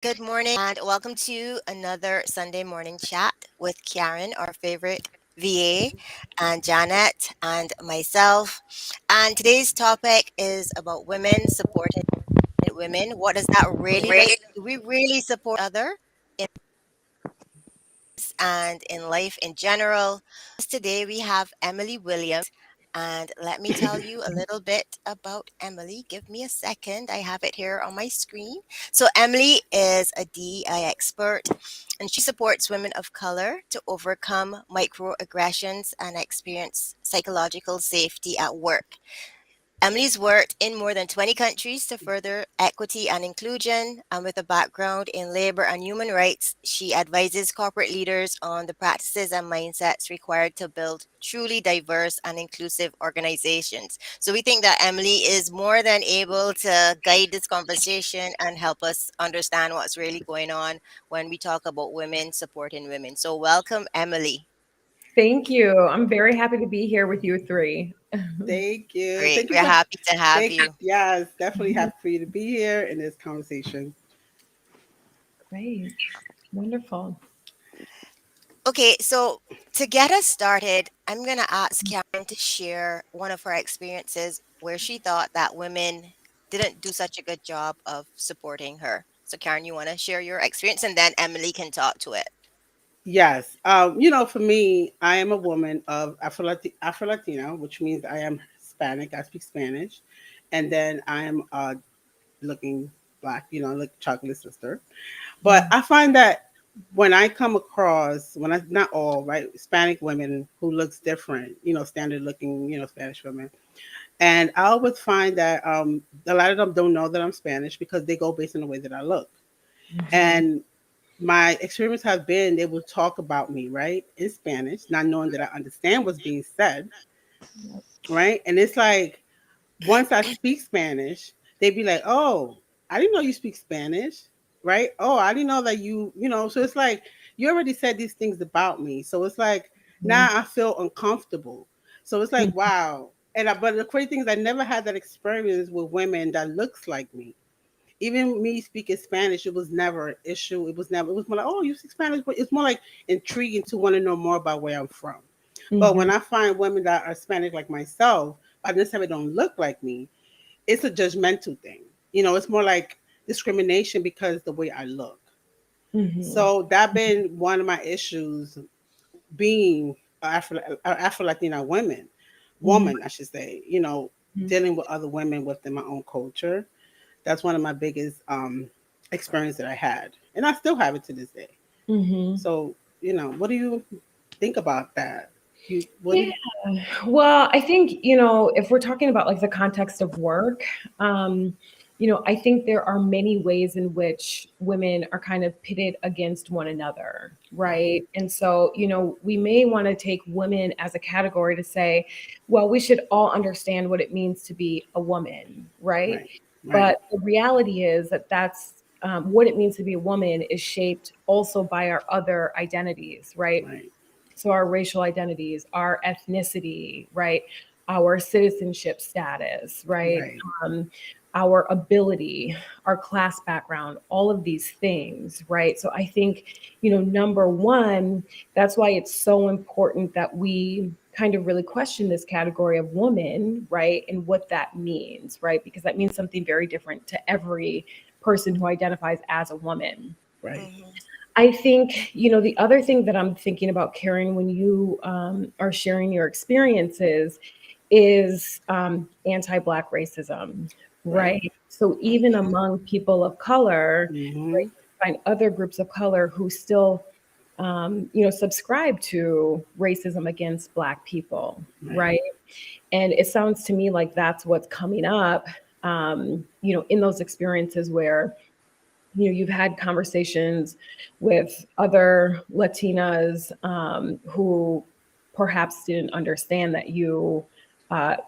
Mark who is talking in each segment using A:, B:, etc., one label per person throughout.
A: Good morning, and welcome to another Sunday morning chat with Karen, our favorite VA, and Janet, and myself. And today's topic is about women supporting women. What does that really look? Do we really support other in and in life in general? Today we have Emily Williams. And let me tell you a little bit about Emily. Give me a second. I have it here on my screen. So, Emily is a DEI expert and she supports women of color to overcome microaggressions and experience psychological safety at work. Emily's worked in more than 20 countries to further equity and inclusion, and with a background in labor and human rights, she advises corporate leaders on the practices and mindsets required to build truly diverse and inclusive organizations. So we think that Emily is more than able to guide this conversation and help us understand what's really going on when we talk about women supporting women. So welcome, Emily.
B: Thank you. I'm very happy to be here with you three.
C: Thank you.
A: Great.
C: Thank you
A: We're
C: for
A: happy to have
C: thank
A: you.
C: yes, definitely happy for you to be here in this conversation.
B: Great. Wonderful.
A: Okay, so to get us started, I'm going to ask Karen to share one of her experiences where she thought that women didn't do such a good job of supporting her. So, Karen, you want to share your experience and then Emily can talk to it.
C: Yes. For me, I am a woman of Afro Latino, which means I am Hispanic. I speak Spanish. And then I am looking black, like chocolate sister. But
B: Mm.
C: I find that when I come across, when I not all, right, Hispanic women who looks different, standard looking, Spanish women. And I always find that a lot of them don't know that I'm Spanish because they go based on the way that I look.
B: Mhm.
C: And my experience has been they will talk about me, right, in Spanish, not knowing that I understand what's being said,
B: Yep.
C: right? And it's like once I speak Spanish, they'd be like, "Oh, I didn't know you speak Spanish." Right? Oh, I didn't know that so it's like you already said these things about me. So it's like now I feel uncomfortable. So it's like, wow. But the crazy thing is I never had that experience with women that looks like me. Even me speaking Spanish, it was never an issue. It was more like, oh, you speak Spanish, but it's more like intriguing to want to know more about where I'm from. But when
B: Mhm.
C: I find women that are Hispanic like myself, but this time they don't look like me, it's a judgmental thing. It's more like discrimination because the way I look.
B: Mhm.
C: So that been one of my issues being Afro Latina
B: Mhm.
C: woman, I should say.
B: Mhm.
C: Dealing with other women within my own culture. That's one of my biggest experience that I had, and I still have it to this day.
B: Mhm.
C: So, what do you think about that? You what do
B: Yeah.
C: you?
B: Well, I think, if we're talking about like the context of work, I think there are many ways in which women are kind of pitted against one another, right? And so, we may want to take women as a category to say, well, we should all understand what it means to be a woman, right?
C: Right, right,
B: But the reality is that that's what it means to be a woman is shaped also by our other identities, right?
C: right,
B: So our racial identities, our ethnicity, right? Our citizenship status, right?
C: right.
B: Um, our ability, our class background, all of these things, right? So I think, number one, that's why it's so important that we kind of really question this category of woman, right? And what that means, right? Because that means something very different to every person who identifies as a woman.
C: Right.
A: Hmm.
B: I think, the other thing that I'm thinking about, Karen, when you are sharing your experiences is anti Black racism,
C: Right.
B: right? So even among people of color, right,
C: Mm-hmm.
B: you find other groups of color who still, subscribe to racism against Black people,
C: Right.
B: right? And it sounds to me like that's what's coming up, in those experiences where you've had conversations with other Latinas who perhaps didn't understand that you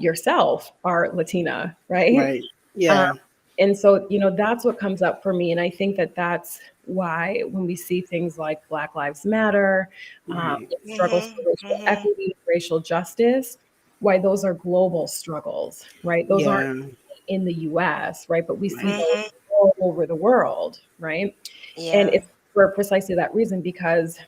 B: yourself are Latina, right?
C: Right.
B: Um,
C: Yeah.
B: and so, that's what comes up for me. And I think that that's why when we see things like Black Lives Matter,
C: Right.
B: struggles for
A: Hmm.
B: racial
A: Hmm.
B: equity, racial justice, why those are global struggles, right? Those aren't
C: Yeah.
B: in the US, right? But we see
C: Right.
B: those
A: Hmm.
B: all over the world, right? And
A: Yeah.
B: it's for precisely that reason, because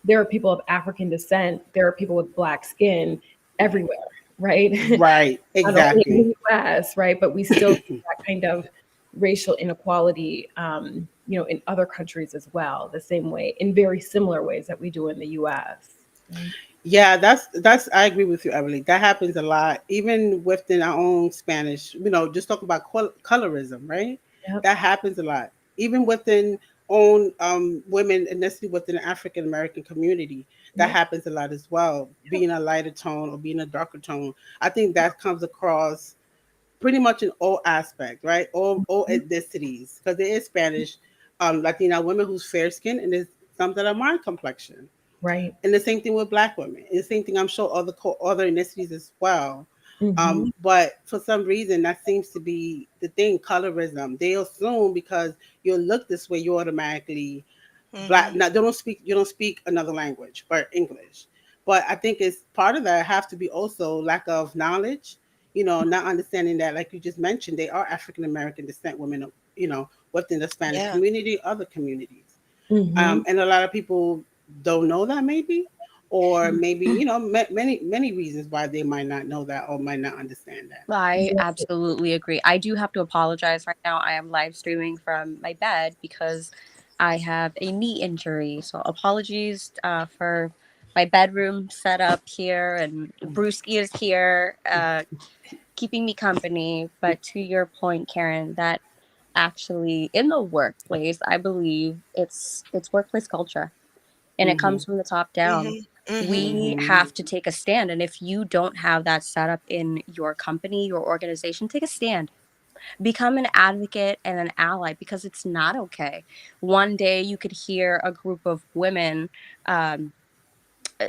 B: there are people of African descent, there are people with black skin everywhere, right?
C: Right.
B: Not only in
C: Exactly.
B: the US, right? But we still see that kind of racial inequality, in other countries as well, the same way, in very similar ways that we do in the US. Right?
C: Yeah, that's I agree with you, Emily. That happens a lot, even within our own Spanish. Just talk about colorism, right?
B: Yep.
C: That happens a lot, even within own women, ethnicity within the African American community. That
B: Yep.
C: happens a lot as well.
B: Yep.
C: Being a lighter tone or being a darker tone, I think that comes across pretty much in all aspects, right? All
B: Mhm.
C: ethnicities, because there is Spanish, Latina women who's fair skinned, and there's some that are my complexion.
B: Right.
C: And the same thing with black women. And the same thing, I'm sure, other ethnicities as well.
B: Hmm.
C: But for some reason, that seems to be the thing. Colorism. They assume because you look this way, you automatically black.
A: Mm-hmm.
C: Now, they don't speak. You don't speak another language or English. But I think it's part of that have to be also lack of knowledge. Not understanding that, like you just mentioned, they are African American descent women. Within the Spanish
A: Yeah.
C: community, other communities.
B: Hmm.
C: And a lot of people don't know that, maybe, or maybe many reasons why they might not know that or might not understand that.
D: I
B: Yes.
D: absolutely agree. I do have to apologize right now. I am live streaming from my bed because I have a knee injury. So apologies for my bedroom setup here, and Brewski is here keeping me company. But to your point, Karen, that actually in the workplace, I believe it's workplace culture, and it
C: Hmm.
D: comes from the top down.
A: Mm-hmm. Mm-hmm.
D: We
C: Hmm.
D: have to take a stand. And if you don't have that set up in your company, your organization, take a stand. Become an advocate and an ally, because it's not okay. One day you could hear a group of women um,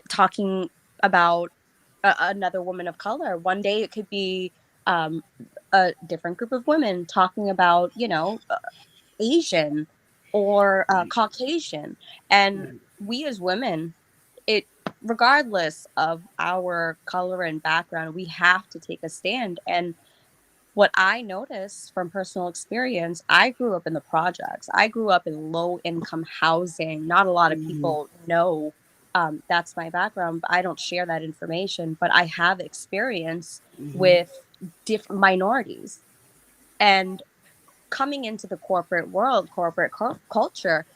D: talking about another woman of color. One day it could be um, a different group of women talking about, Asian or Caucasian. And we as women, it regardless of our color and background, we have to take a stand. And what I noticed from personal experience, I grew up in the projects. I grew up in low income housing. Not a lot of
C: Hmm.
D: people know that's my background, but I don't share that information. But I have experience
C: Hmm.
D: with different minorities. And coming into the corporate world, corporate culture,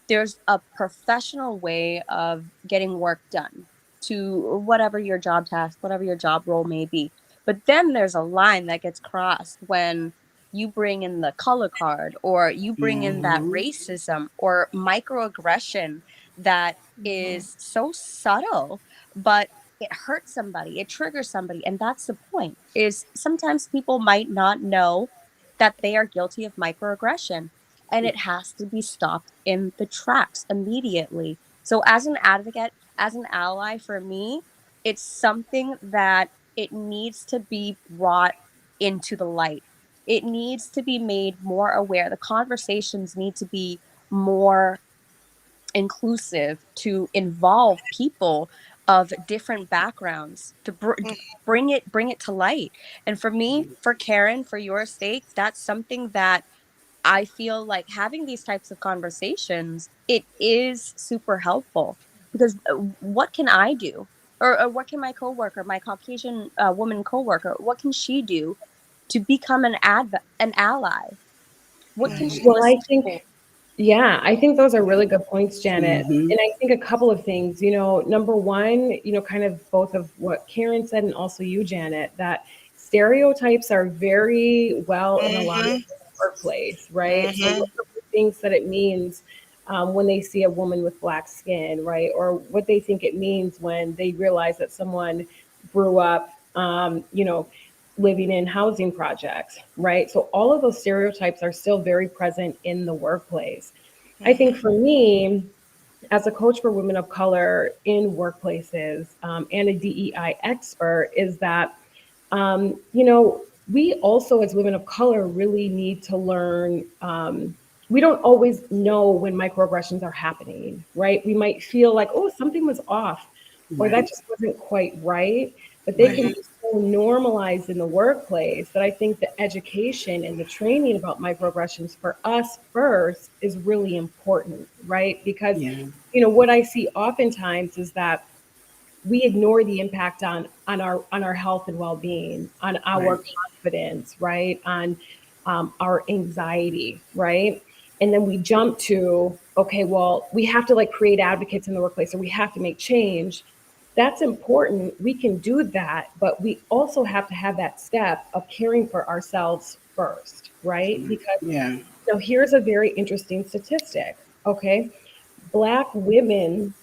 D: there's a professional way of getting work done to whatever your job task, whatever your job role may be. But then there's a line that gets crossed when you bring in the color card, or you bring in that
C: Hmm.
D: racism or microaggression that is so subtle, but it hurts somebody, it triggers somebody. And that's the point, is sometimes people might not know that they are guilty of microaggression, and it has to be stopped in the tracks immediately. So as an advocate, as an ally, for me, it's something that it needs to be brought into the light. It needs to be made more aware. The conversations need to be more inclusive, to involve people of different backgrounds, to bring it to light. And for me, for Karen, for your sake, that's something that I feel like having these types of conversations, it is super helpful, because what can I do? Or what can my coworker, my Caucasian woman coworker, what can she do to become an ally? What can
A: Mm-hmm.
D: she
B: Well, I
D: listen for?
B: think, yeah, I think those are really good points, Janet.
C: Hmm.
B: And I think a couple of things, number one, kind of both of what Karen said and also you, Janet, that stereotypes are very well in alignment
A: Mm-hmm.
B: with the workplace, right? So
A: Mm-hmm.
B: what are the things that it means when they see a woman with black skin, right? Or what they think it means when they realize that someone grew up, living in housing projects, right? So all of those stereotypes are still very present in the workplace. I think
A: Mm-hmm.
B: for me, as a coach for women of color in workplaces and a DEI expert, is that, we also, as women of color, really need to learn. We don't always know when microaggressions are happening, right? We might feel like, oh, something was off, or that
C: Right.
B: just wasn't quite right. but they can
C: Right.
B: be so normalized in the workplace that I think the education and the training about microaggressions for us first is really important, right? Because,
C: Yeah.
B: what I see oftentimes is that we ignore the impact on our health and well-being, on our
C: Right.
B: confidence, right, on our anxiety, right, and then we jump to, okay, well, we have to like create advocates in the workplace, or we have to make change. That's important, we can do that, but we also have to have that step of caring for ourselves first, right? Because
C: Yeah.
B: here's a very interesting statistic. Okay, Black women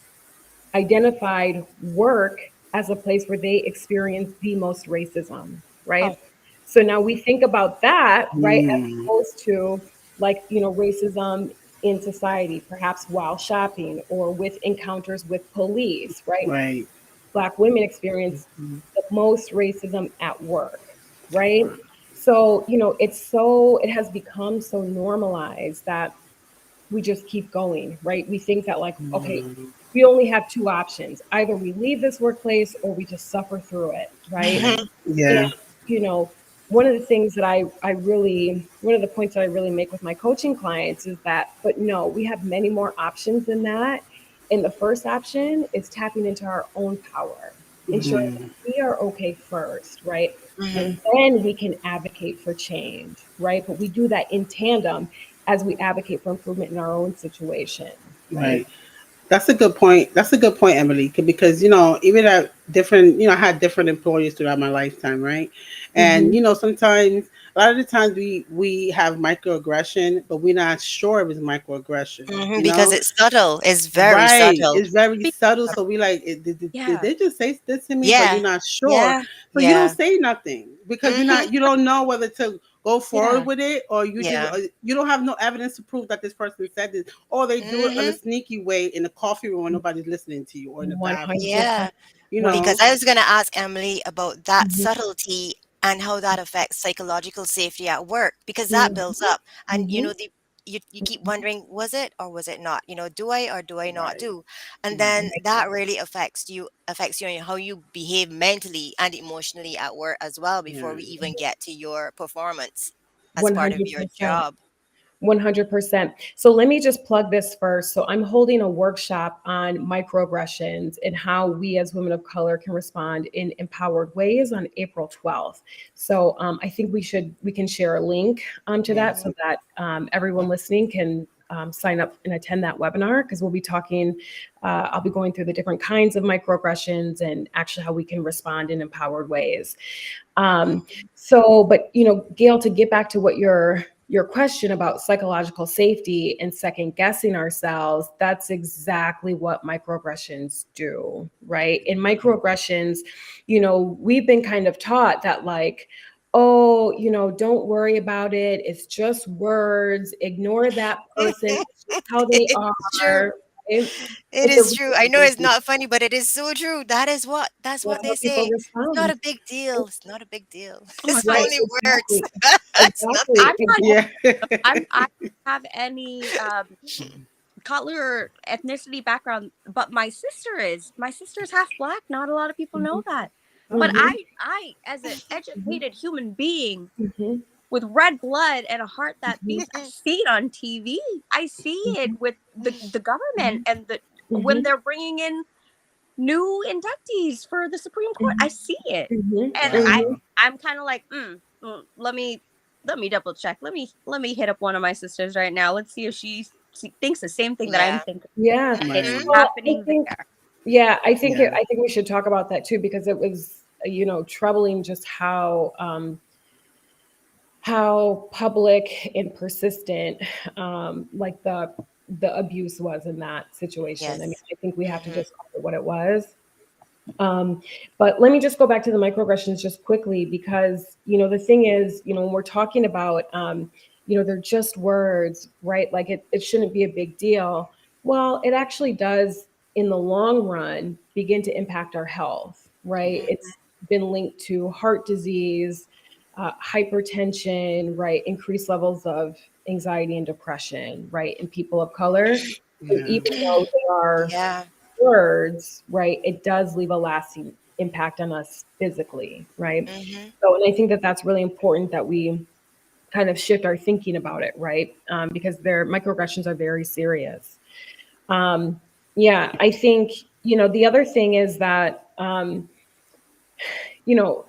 B: identified work as a place where they experience the most racism,
D: Oh,
B: right? So now we think about that, right, as
C: Mm.
B: opposed to like, racism in society, perhaps while shopping or with encounters with police, right?
C: Right.
B: Black women experience
C: Mhm.
B: the most racism at work, right? So, it has become so normalized that we just keep going, right? We think that, like, okay,
C: Mm.
B: we only have two options. Either we leave this workplace or we just suffer through it, right?
C: Right.
B: And,
C: Yeah.
B: you know, one of the things that one of the points that I really make with my coaching clients is that, but no, we have many more options than that. And the first option is tapping into our own power, ensuring
C: Mm.
B: that we are okay first, right? And
A: Mhm.
B: then we can advocate for change, right? But we do that in tandem as we advocate for improvement in our own situation, right?
C: Right. That's a good point. That's a good point, Emily, because even at different, I had different employers throughout my lifetime, right? And
B: Mm-hmm.
C: sometimes, a lot of the times, we have microaggression, but we're not sure it was microaggression.
A: Mhm. Because it's subtle. It's very
C: Right.
A: subtle.
C: It's very
D: be-
C: subtle. So we like, did
D: yeah.
C: they just say this to me? But you're
A: Yeah.
C: not sure.
A: Yeah.
C: So you don't
A: Yeah.
C: say nothing because
A: Mhm.
C: you don't know whether to go forward
D: Yeah.
C: with it, or
A: Yeah.
C: you don't have no evidence to prove that this person said this, or they do it on a
A: Mhm.
C: sneaky way in the coffee room when nobody's listening to you, or in the bathroom.
B: 100%.
A: Yeah.
C: You
A: Because
C: know,
A: I was going to ask Emily about that
B: Mhm.
A: subtlety and how that affects psychological safety at work, because that
B: Mhm.
A: builds up. And
B: Mhm.
A: you keep wondering, was it or was it not? Do I or do I not
C: right,
A: do? And
C: right,
A: then that really affects you and how you behave mentally and emotionally at work as well, before
C: yeah,
A: we even get to your performance as part of your
B: 100%.
A: job.
B: 100%. So let me just plug this first. So I'm holding a workshop on microaggressions and how we as women of color can respond in empowered ways on April 12th. So I think we can share a link to
C: yeah,
B: that so that everyone listening can sign up and attend that webinar, because we'll be talking, I'll be going through the different kinds of microaggressions and actually how we can respond in empowered ways. Um, but Gail, to get back to what your question about psychological safety and second guessing ourselves, that's exactly what microaggressions do, right? In microaggressions, we've been kind of taught that, like, oh, don't worry about it. It's just words. Ignore that person. It's just how they
A: It's true.
B: are. Right?
A: It
B: But the
A: is true. I know it's not funny, but it is so true. That's
B: that's
A: what
B: how
A: they
B: people
A: say. It's not
B: respond.
A: a big deal. It's not a big deal.
D: Oh my
A: It's
D: God.
B: Right,
A: only words.
B: exactly.
A: It's nothing.
B: Exactly.
D: I'm not
C: yeah,
D: I don't have any color or ethnicity background, but my sister is. My sister's half black. Not a lot of people know
B: Mhm,
D: that. But
B: mhm,
D: I as an
B: mhm,
D: educated human being
B: mhm,
D: with red blood and a heart that
B: mhm,
D: beats, I see it on TV. I see it with the government
B: mhm,
D: and when
B: mhm,
D: they're bringing in new inductees for the Supreme Court. I
B: mhm,
D: see it.
B: mhm,
D: And
C: wow,
D: I'm kind of like, let me double check. Let me hit up one of my sisters right now. Let's see if she thinks the same thing that I'm
A: Yeah.
D: thinking.
B: yeah.
D: And it's
A: Mhm.
C: right,
B: Well, I
D: happening
B: think,
D: there.
B: yeah,
C: yeah,
B: I think we should talk about that too, because it was, troubling just how public and persistent, like the abuse was in that situation. I mean,
A: Yes.
B: I think we have to
A: Mhm.
B: just call it what it was. But let me just go back to the microaggressions just quickly, because the thing is, when we're talking about, they're just words, right? Like it shouldn't be a big deal. Well, it actually does in the long run begin to impact our health, right?
A: Mhm.
B: It's been linked to heart disease, hypertension, right? Increased levels of anxiety and depression, right? In people of color. And
C: yeah,
B: even though they are
A: Yeah.
B: words, right, it does leave a lasting impact on us physically, right?
A: Mm-hmm.
B: So, and I think that that's really important that we kind of shift our thinking about it, right? Because their microaggressions are very serious. Um, yeah, I think, the other thing is that, you know,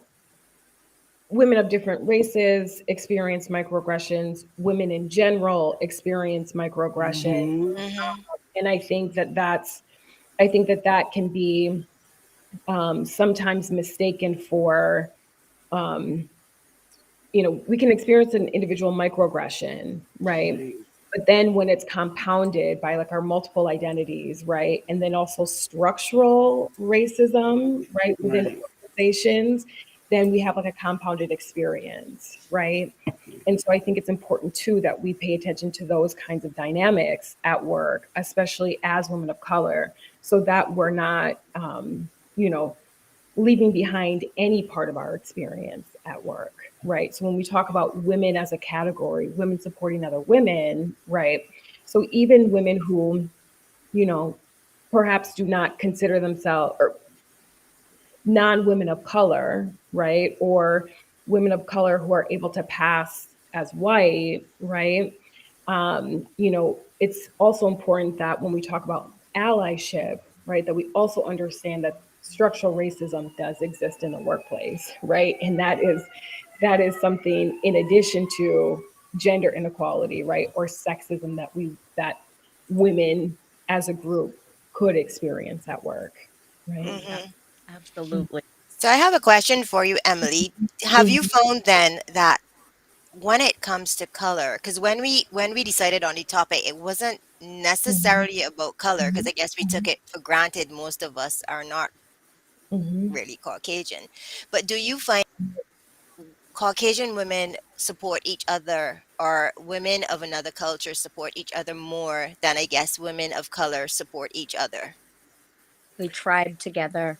B: women of different races experience microaggressions, women in general experience microaggression.
C: Mm-hmm.
A: Mm-hmm.
B: And I think that that can be sometimes mistaken for, um, we can experience an individual microaggression, right?
C: Right.
B: But then when it's compounded by like our multiple identities, right? And then also structural racism, right, within
C: Right.
B: organizations, then we have like a compounded experience, right? And so I think it's important too that we pay attention to those kinds of dynamics at work, especially as women of color, so that we're not, you know, leaving behind any part of our experience at work, right? So when we talk about women as a category, women supporting other women, right? So even women who, you know, perhaps do not consider themselves, or non-women of color, right? Or women of color who are able to pass as white, right? It's also important that when we talk about allyship, right, that we also understand that structural racism does exist in the workplace, right? And that is something in addition to gender inequality, right? Or sexism that women as a group could experience at work, right?
D: Yeah,
A: Mm-hmm.
D: absolutely.
A: So I have a question for you, Emily. Have you
B: Mhm.
A: found then that when it comes to color, because when we decided on the topic, it wasn't
B: Mhm.
A: necessarily about color, because
B: Mhm.
A: I guess we took
B: Mhm.
A: it for granted most of us are not
B: Mhm.
A: really Caucasian. But do you find Caucasian women support each other, or women of another culture support each other more than I guess women of color support each other?
D: We tried together.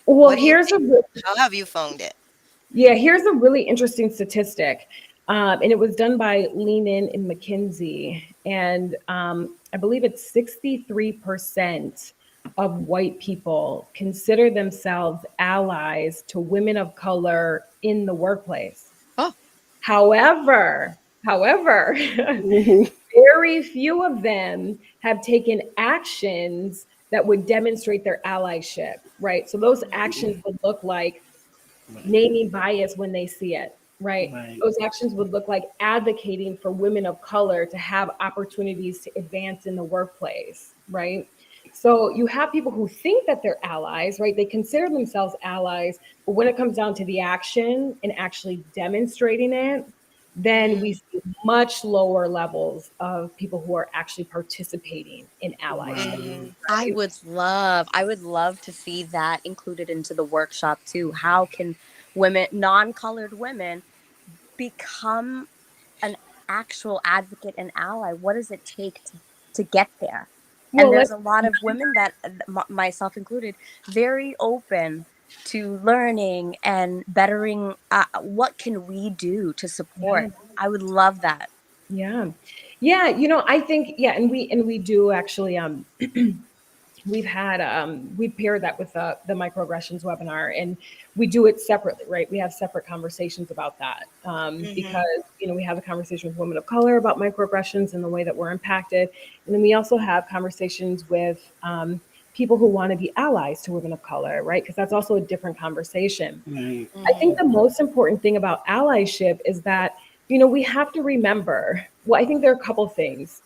B: Well,
A: What do you think? How have you found it?
B: here's a really interesting statistic, and it was done by Leanin and McKinsey, and I believe it's 63% of white people consider themselves allies to women of color in the workplace.
D: Oh,
B: However,
C: Mhm.
B: very few of them have taken actions that would demonstrate their allyship, right? So those actions would look like
C: Right.
B: naming bias when they see it, right?
C: Right.
B: Those actions would look like advocating for women of color to have opportunities to advance in the workplace, right? So you have people who think that they're allies, right? They consider themselves allies, but when it comes down to the action and actually demonstrating it, then we
A: Mm-hmm.
B: see much lower levels of people who are actually participating in allyship,
A: Mm-hmm.
C: Right.
B: right?
D: I would love to see that included into the workshop too. How can women, non-colored women, become an actual advocate and ally? What does it take to get there? And
B: Well,
D: there's
B: let's
D: a lot of women that, myself included, very open to learning and bettering. What can we do to support?
B: yeah.
D: I would love that.
B: Yeah. Yeah, I think, yeah, and we do actually, we've paired that with the microaggressions webinar, and we do it separately, right? We have separate conversations about that,
A: Mm-hmm.
B: because we have a conversation with women of color about microaggressions and the way that we're impacted, and then we also have conversations with people who want to be allies to women of color, right? Because that's also a different conversation.
C: Right.
B: I
A: Mm-hmm.
B: think the most important thing about allyship is that we have to remember. Well, I think there are a couple things.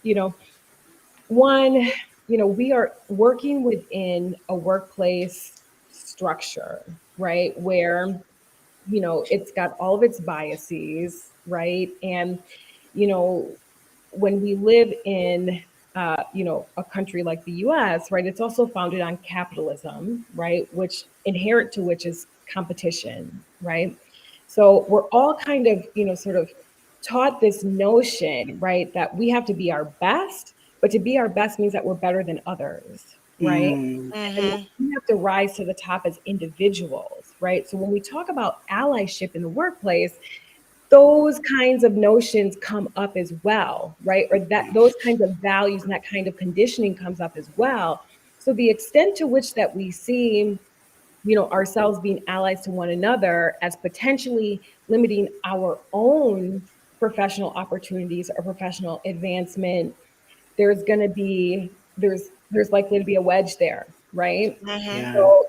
B: One, we are working within a workplace structure, right? Where, it's got all of its biases, right? And, you know, when we live in, a country like the US, right, it's also founded on capitalism, right? Which inherent to which is competition, right? So we're all kind of, sort of taught this notion, right, that we have to be our best, but to be our best means that we're better than others, right?
C: Mm.
B: And
A: Mm-hmm.
B: we have to rise to the top as individuals, right? So when we talk about allyship in the workplace, those kinds of notions come up as well, right? Or that those kinds of values and that kind of conditioning comes up as well. So the extent to which that we see ourselves being allies to one another as potentially limiting our own professional opportunities or professional advancement, there's going to be there's likely to be a wedge there, right?
A: Mhm.
C: Yeah.
B: So,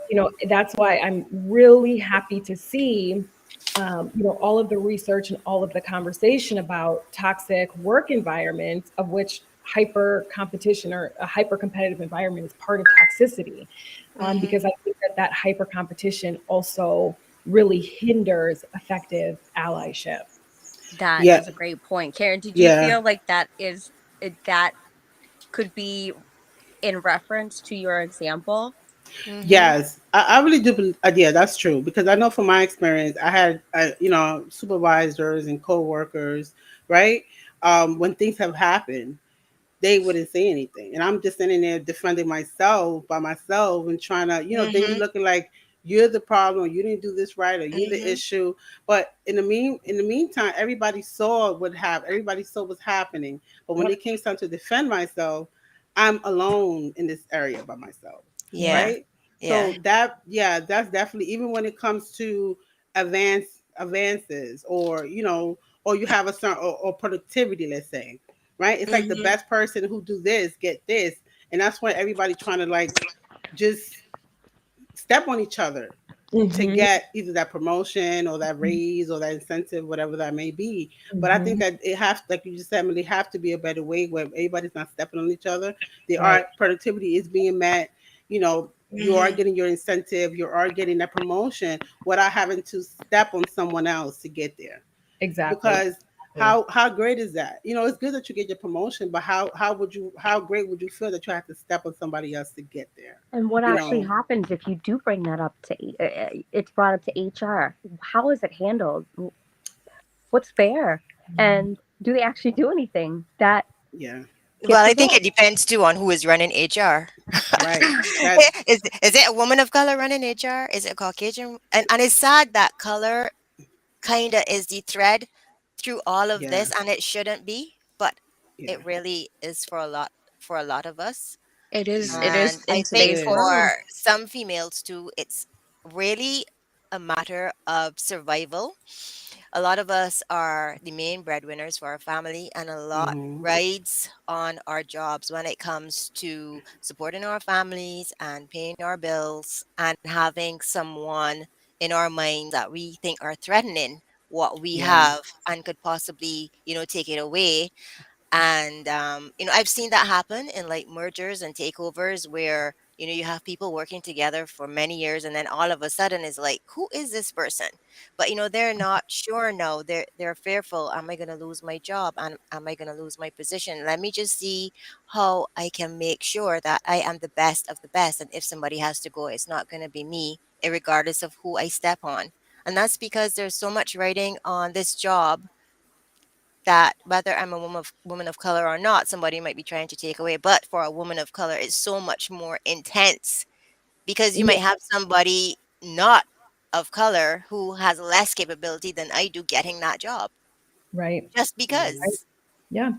B: that's why I'm really happy to see, all of the research and all of the conversation about toxic work environments, of which hyper competition or a hyper competitive environment is part of toxicity,
A: Mhm.
B: because I think that hyper competition also really hinders effective allyship.
D: That
C: Yeah.
D: is a great point. Karen, did you
C: Yeah.
D: feel like that could be in reference to your example?
A: Mhm.
C: Yes, I really do. Yeah, that's true because I know from my experience, I had supervisors and coworkers, right? When things have happened, they wouldn't say anything, and I'm just sitting there defending myself by myself and trying to, then you
A: Mhm.
C: looking like you're the problem, or you didn't do this right, or you're the
A: Mhm.
C: issue. But in the meantime, everybody saw what's happening. But when it
B: Yep.
C: came time to defend myself, I'm alone in this area by myself,
B: Yeah.
A: Yeah.
C: right?
A: Yeah.
C: So that's definitely, even when it comes to advances, or or you have a certain, or productivity, let's say, right? It's like the
A: Mhm.
C: best person who do this get this, and that's why everybody trying to like just step on each other to
B: Hmm.
C: get either that promotion or that raise or that incentive, whatever that may be. But I think
B: Hmm.
C: that it has, like you just said, Emily, have to be a better way where everybody's not stepping on each other. The
B: Right.
C: art productivity is being met. You are
A: Mhm.
C: getting your incentive, you are getting that promotion without having to step on someone else to get there.
B: Exactly.
C: Because
B: Exactly.
C: how great is that? It's good that you get your promotion, but how great would you feel that you have to step on somebody else to get there?
D: And what
C: You
D: actually
C: know,
D: happens if you do bring that up to it's brought up to HR? How is it handled? What's fair? And do they actually do anything that
C: yeah,
D: gets
A: Well, I think it
D: resolved?
A: depends too on who is running HR.
C: right. That
A: Is it a woman of color running HR? Is it a Caucasian? And it's sad that color kind of is the thread through all of
C: yeah,
A: this, and it shouldn't be, but
C: yeah,
A: it really is for a lot of us.
D: It
C: yeah.
D: is
A: And
D: in
A: I
C: It
A: think
D: today's
C: is.
D: world.
A: for some females too, it's really a matter of survival. A lot of us are the main breadwinners for our family, and a lot
C: Mm-hmm.
A: rides on our jobs when it comes to supporting our families and paying our bills and having someone in our minds that we think are threatening what we
C: Yeah.
A: have and could possibly, take it away. And I've seen that happen in like mergers and takeovers where you have people working together for many years, and then all of a sudden is like, who is this person? But they're not sure. No, they're fearful. Am I going to lose my job? And am I going to lose my position? Let me just see how I can make sure that I am the best of the best, and if somebody has to go, it's not going to be me, regardless of who I step on. And that's because there's so much writing on this job that whether I'm a woman of color or not, somebody might be trying to take away. But for a woman of color, it's so much more intense because you
B: Yeah.
A: might have somebody not of color who has less capability than I do getting that job
B: Right.
A: just
C: Mm-hmm.
B: Right.
A: because.
B: Yeah.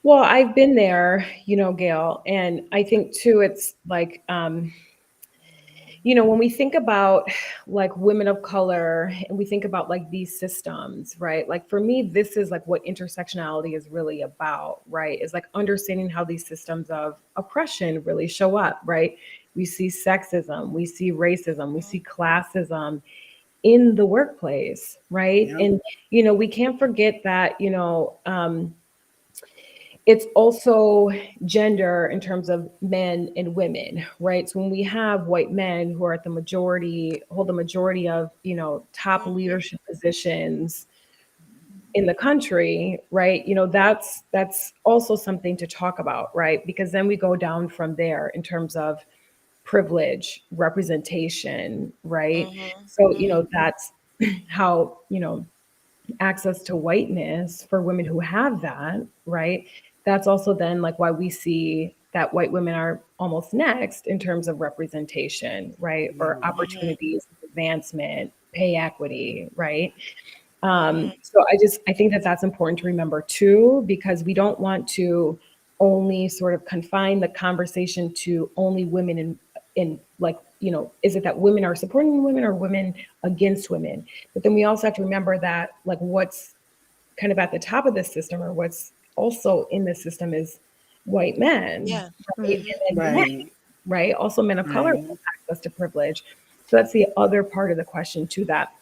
B: Well, I've been there, Gail, and I think too, it's like, when we think about like women of color and we think about like these systems, right? Like for me, this is like what intersectionality is really about, right? Is like understanding how these systems of oppression really show up, right? We see sexism, we see racism, we see classism in the workplace, right?
C: Yep.
B: And, we can't forget that, it's also gender in terms of men and women, right? So when we have white men who are at the majority, hold the majority of, top
A: Mhm,
B: leadership positions in the country, right? That's also something to talk about, right? Because then we go down from there in terms of privilege, representation, right?
A: mhm,
B: So,
A: mhm,
B: that's how, access to whiteness for women who have that, right? That's also then like why we see that white women are almost next in terms of representation, right? Or
C: Yeah.
A: mhm,
B: opportunities, advancement, pay equity, right?
A: mhm,
B: So I think that that's important to remember too, because we don't want to only sort of confine the conversation to only women in like, is it that women are supporting women or women against women? But then we also have to remember that like what's kind of at the top of the system or what's also in the system is white men,
A: Yeah.
B: right?
A: Mm-hmm.
B: And then men,
C: Right.
B: right? Also men of color have
C: Right.
B: access to privilege. So that's the other part of the question too that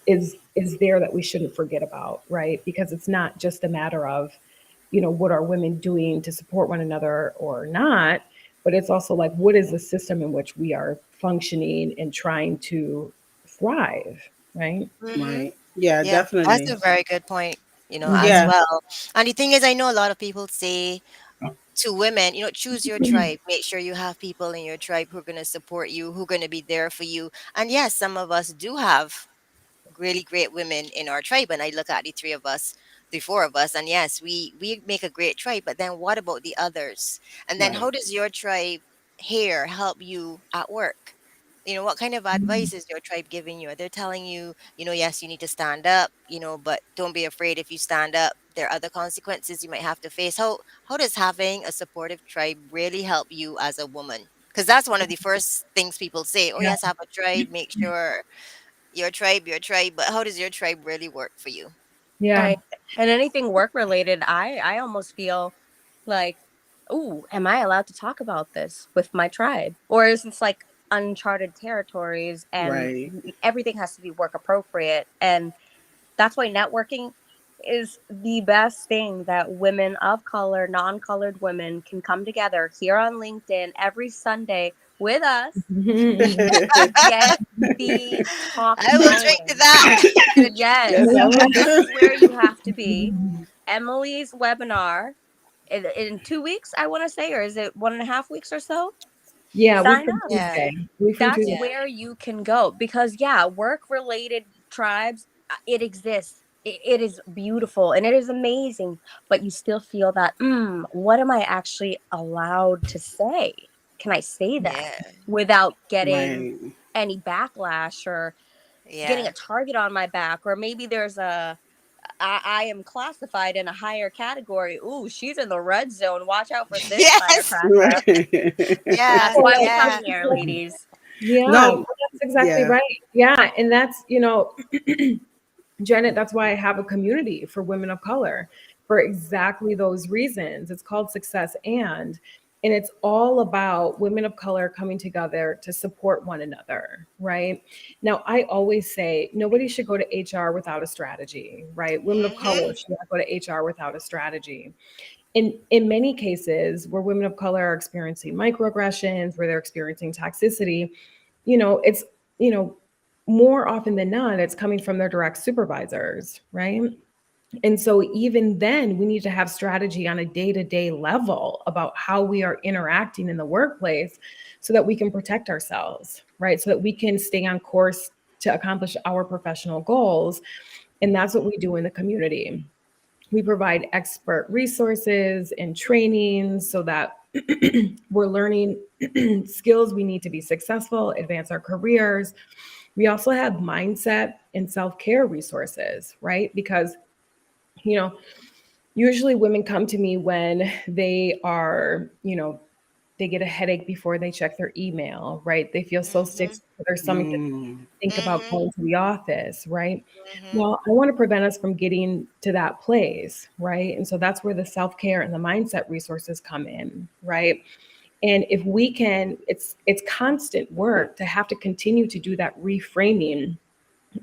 B: is there that we shouldn't forget about, right? Because it's not just a matter of, what are women doing to support one another or not, but it's also like what is the system in which we are functioning and trying to thrive, right?
A: Mm-hmm.
C: Right. Yeah,
A: Yeah, that's
C: definitely.
A: a very good point, as
B: Mhm.
C: Yeah.
A: well. And the thing is, I know a lot of people say to women, choose your tribe. Make sure you have people in your tribe who are going to support you, who are going to be there for you. And yes, some of us do have really great women in our tribe. And I look at the three of us, the four of us, and yes, we make a great tribe. But then what about the others? And then how
C: Right.
A: does your tribe here help you at work? What kind of advice is your tribe giving you? They're telling you, yes, you need to stand up, but don't be afraid if you stand up. There are other consequences you might have to face. How does having a supportive tribe really help you as a woman? Because that's one of the first things people say. Oh
B: Yeah.
A: yes, have a tribe. Make sure your tribe. But how does your tribe really work for you?
B: Yeah.
D: Right. And anything work related, I almost feel like, ooh, am I allowed to talk about this with my tribe? Or is this like uncharted territories and
C: Right.
D: everything has to be work appropriate? And that's why networking is the best thing that women of color, non-colored women can come together here on LinkedIn every Sunday with us
B: Mhm.
D: to get the talk
A: I will drink to
D: going.
A: that. I'm gonna drink to
C: Yes,
A: that.
C: I would
D: This
C: too.
D: is where you have to be. Emily's webinar in 2 weeks, I want to say, or is it 1.5 weeks or so?
B: Yeah, week
D: Sign
B: from
D: up.
A: Yeah,
B: Tuesday. Week from
D: That's
B: Tuesday.
A: yeah,
D: where you can go because, yeah, work related tribes, it exists. It is beautiful and it is amazing, but you still feel that, what am I actually allowed to say? Can I say that
A: yeah,
D: without getting
C: Right.
D: any backlash or getting
A: yeah.
D: a target on my back? Or maybe there's I am classified in a higher category. Ooh, she's in the red zone. Watch out for this
A: Yes,
D: firecracker.
A: yeah,
D: That's why we come
A: yeah,
D: here, ladies.
B: Yeah, well,
C: No,
B: that's exactly
C: yeah.
B: right. Yeah, and that's, Janet, that's why I have a community for women of color for exactly those reasons. It's called Success and it's all about women of color coming together to support one another, right? Now, I always say nobody should go to HR without a strategy, right? Women of
A: hmm
B: color should not go to HR without a strategy. In many cases where women of color are experiencing microaggressions, where they're experiencing toxicity, it's, you know, more often than not, it's coming from their direct supervisors, right? And so even then, we need to have strategy on a day-to-day level about how we are interacting in the workplace so that we can protect ourselves, right? So that we can stay on course to accomplish our professional goals. And that's what we do in the community. We provide expert resources and trainings so that we're learning skills we need to be successful, advance our careers. We also have mindset and self care resources, right? Because, you know, usually women come to me when they are, they get a headache before they check their email, right? They feel so sick
A: hmm
B: to their stomach that
C: Mm,
B: think about
A: hmm
B: going to the office, right?
A: hmm
B: Well, I want to prevent us from getting to that place, right? And so that's where the self care and the mindset resources come in, right? And if we can, it's constant work to have to continue to do that reframing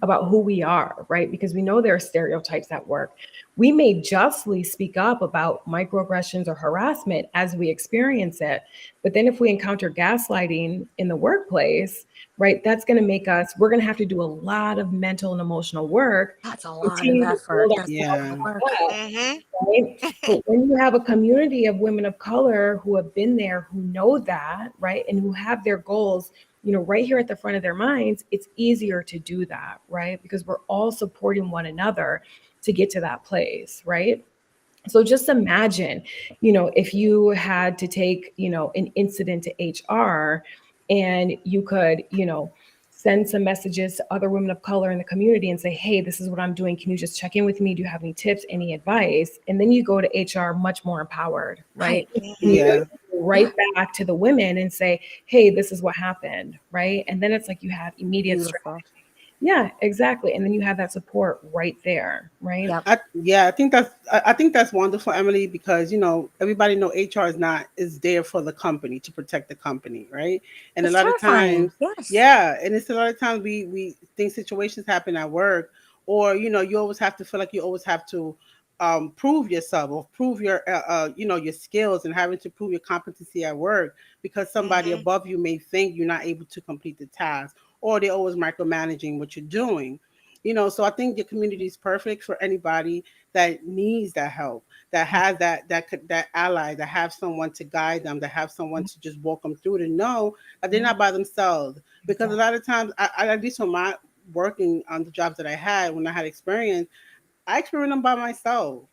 B: about who we are, right? Because we know there are stereotypes at work. We may justly speak up about microaggressions or harassment as we experience it. But then if we encounter gaslighting in the workplace, right, that's going to make us, we're going to have to do a lot of mental and emotional work,
D: That's a lot of
B: continue to
D: effort.
B: build
D: That's a lot
B: ourselves
C: yeah.
D: of work.
B: up,
A: hmm
B: right? But when you have a community of women of color who have been there, who know that, right, and who have their goals, right here at the front of their minds, it's easier to do that, right? Because we're all supporting one another to get to that place, right? So just imagine, if you had to take, an incident to HR and you could, send some messages to other women of color in the community and say, hey, this is what I'm doing. Can you just check in with me? Do you have any tips, any advice? And then you go to HR much more empowered, right?
D: Right.
B: And you
C: Yeah.
B: go
D: Yeah.
B: right back to the women and say, hey, this is what happened, right? And then it's like you have immediate
D: Beautiful.
B: strategy. Yeah, exactly. And then you have that support right there, right?
D: Yep.
C: I think that's wonderful, Emily, because everybody know HR is there for the company to protect the company, right? And a
D: It's
C: lot of
D: terrifying.
C: times,
D: Yes.
C: yeah, and it's a lot of times we think situations happen at work, or you always have to feel like you always have to prove yourself or prove your skills, and having to prove your competency at work because somebody
A: Mhm.
C: above you may think you're not able to complete the task, or they're always micromanaging what you're doing. So I think the community is perfect for anybody that needs that help, that has that ally, that have someone to guide them, that have someone to just walk them through, to know that they're
B: Yeah,
C: not by themselves. Because a
B: exactly.
C: lot of times, at least on my working on the jobs that I had, when I had experience, I experienced them by myself.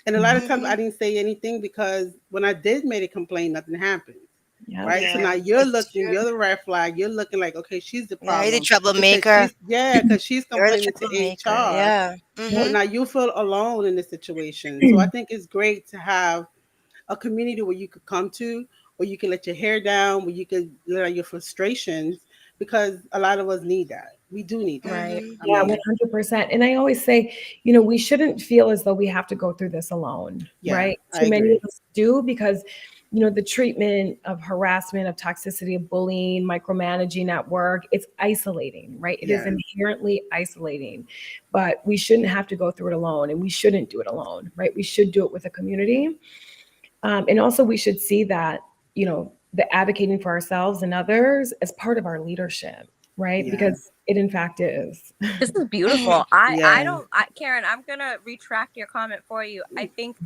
C: And a lot of
B: Mhm.
C: times I
A: Mhm.
C: didn't say anything because when I did make a complaint, nothing happened.
B: Yep.
C: Right. So
A: Yeah,
C: now you're
A: it's
C: looking,
A: true.
C: you're the red flag. You're looking like, okay, she's the
A: Yeah, you're the
C: problem because
A: troublemaker.
C: she's
A: You're the
C: complaining to
A: troublemaker.
C: HR.
A: Yeah.
C: So
B: Yep.
A: Mhm.
C: now you feel alone in this situation. So I think it's great to have a community where you could come to, where you can let your hair down, where you can let out your frustrations, because a lot of us need that. We do need that.
D: Right.
C: I
B: Yeah,
C: mean,
B: 100%. And I always say, we shouldn't feel as though we have to go through this alone,
C: yeah,
B: right?
C: I
B: Too many of
C: agree.
B: us do because, the treatment of harassment, of toxicity, of bullying, micromanaging at work, it's isolating, right? It is
C: Yes,
B: inherently isolating, but we shouldn't have to go through it alone, and we shouldn't do it alone, right? We should do it with a community. And also, we should see that, the advocating for ourselves and others as part of our leadership, right?
C: yeah,
B: Because it, in fact, is.
D: This is beautiful. I
C: yeah,
D: don't Karen, I'm gonna retract your comment for you. I think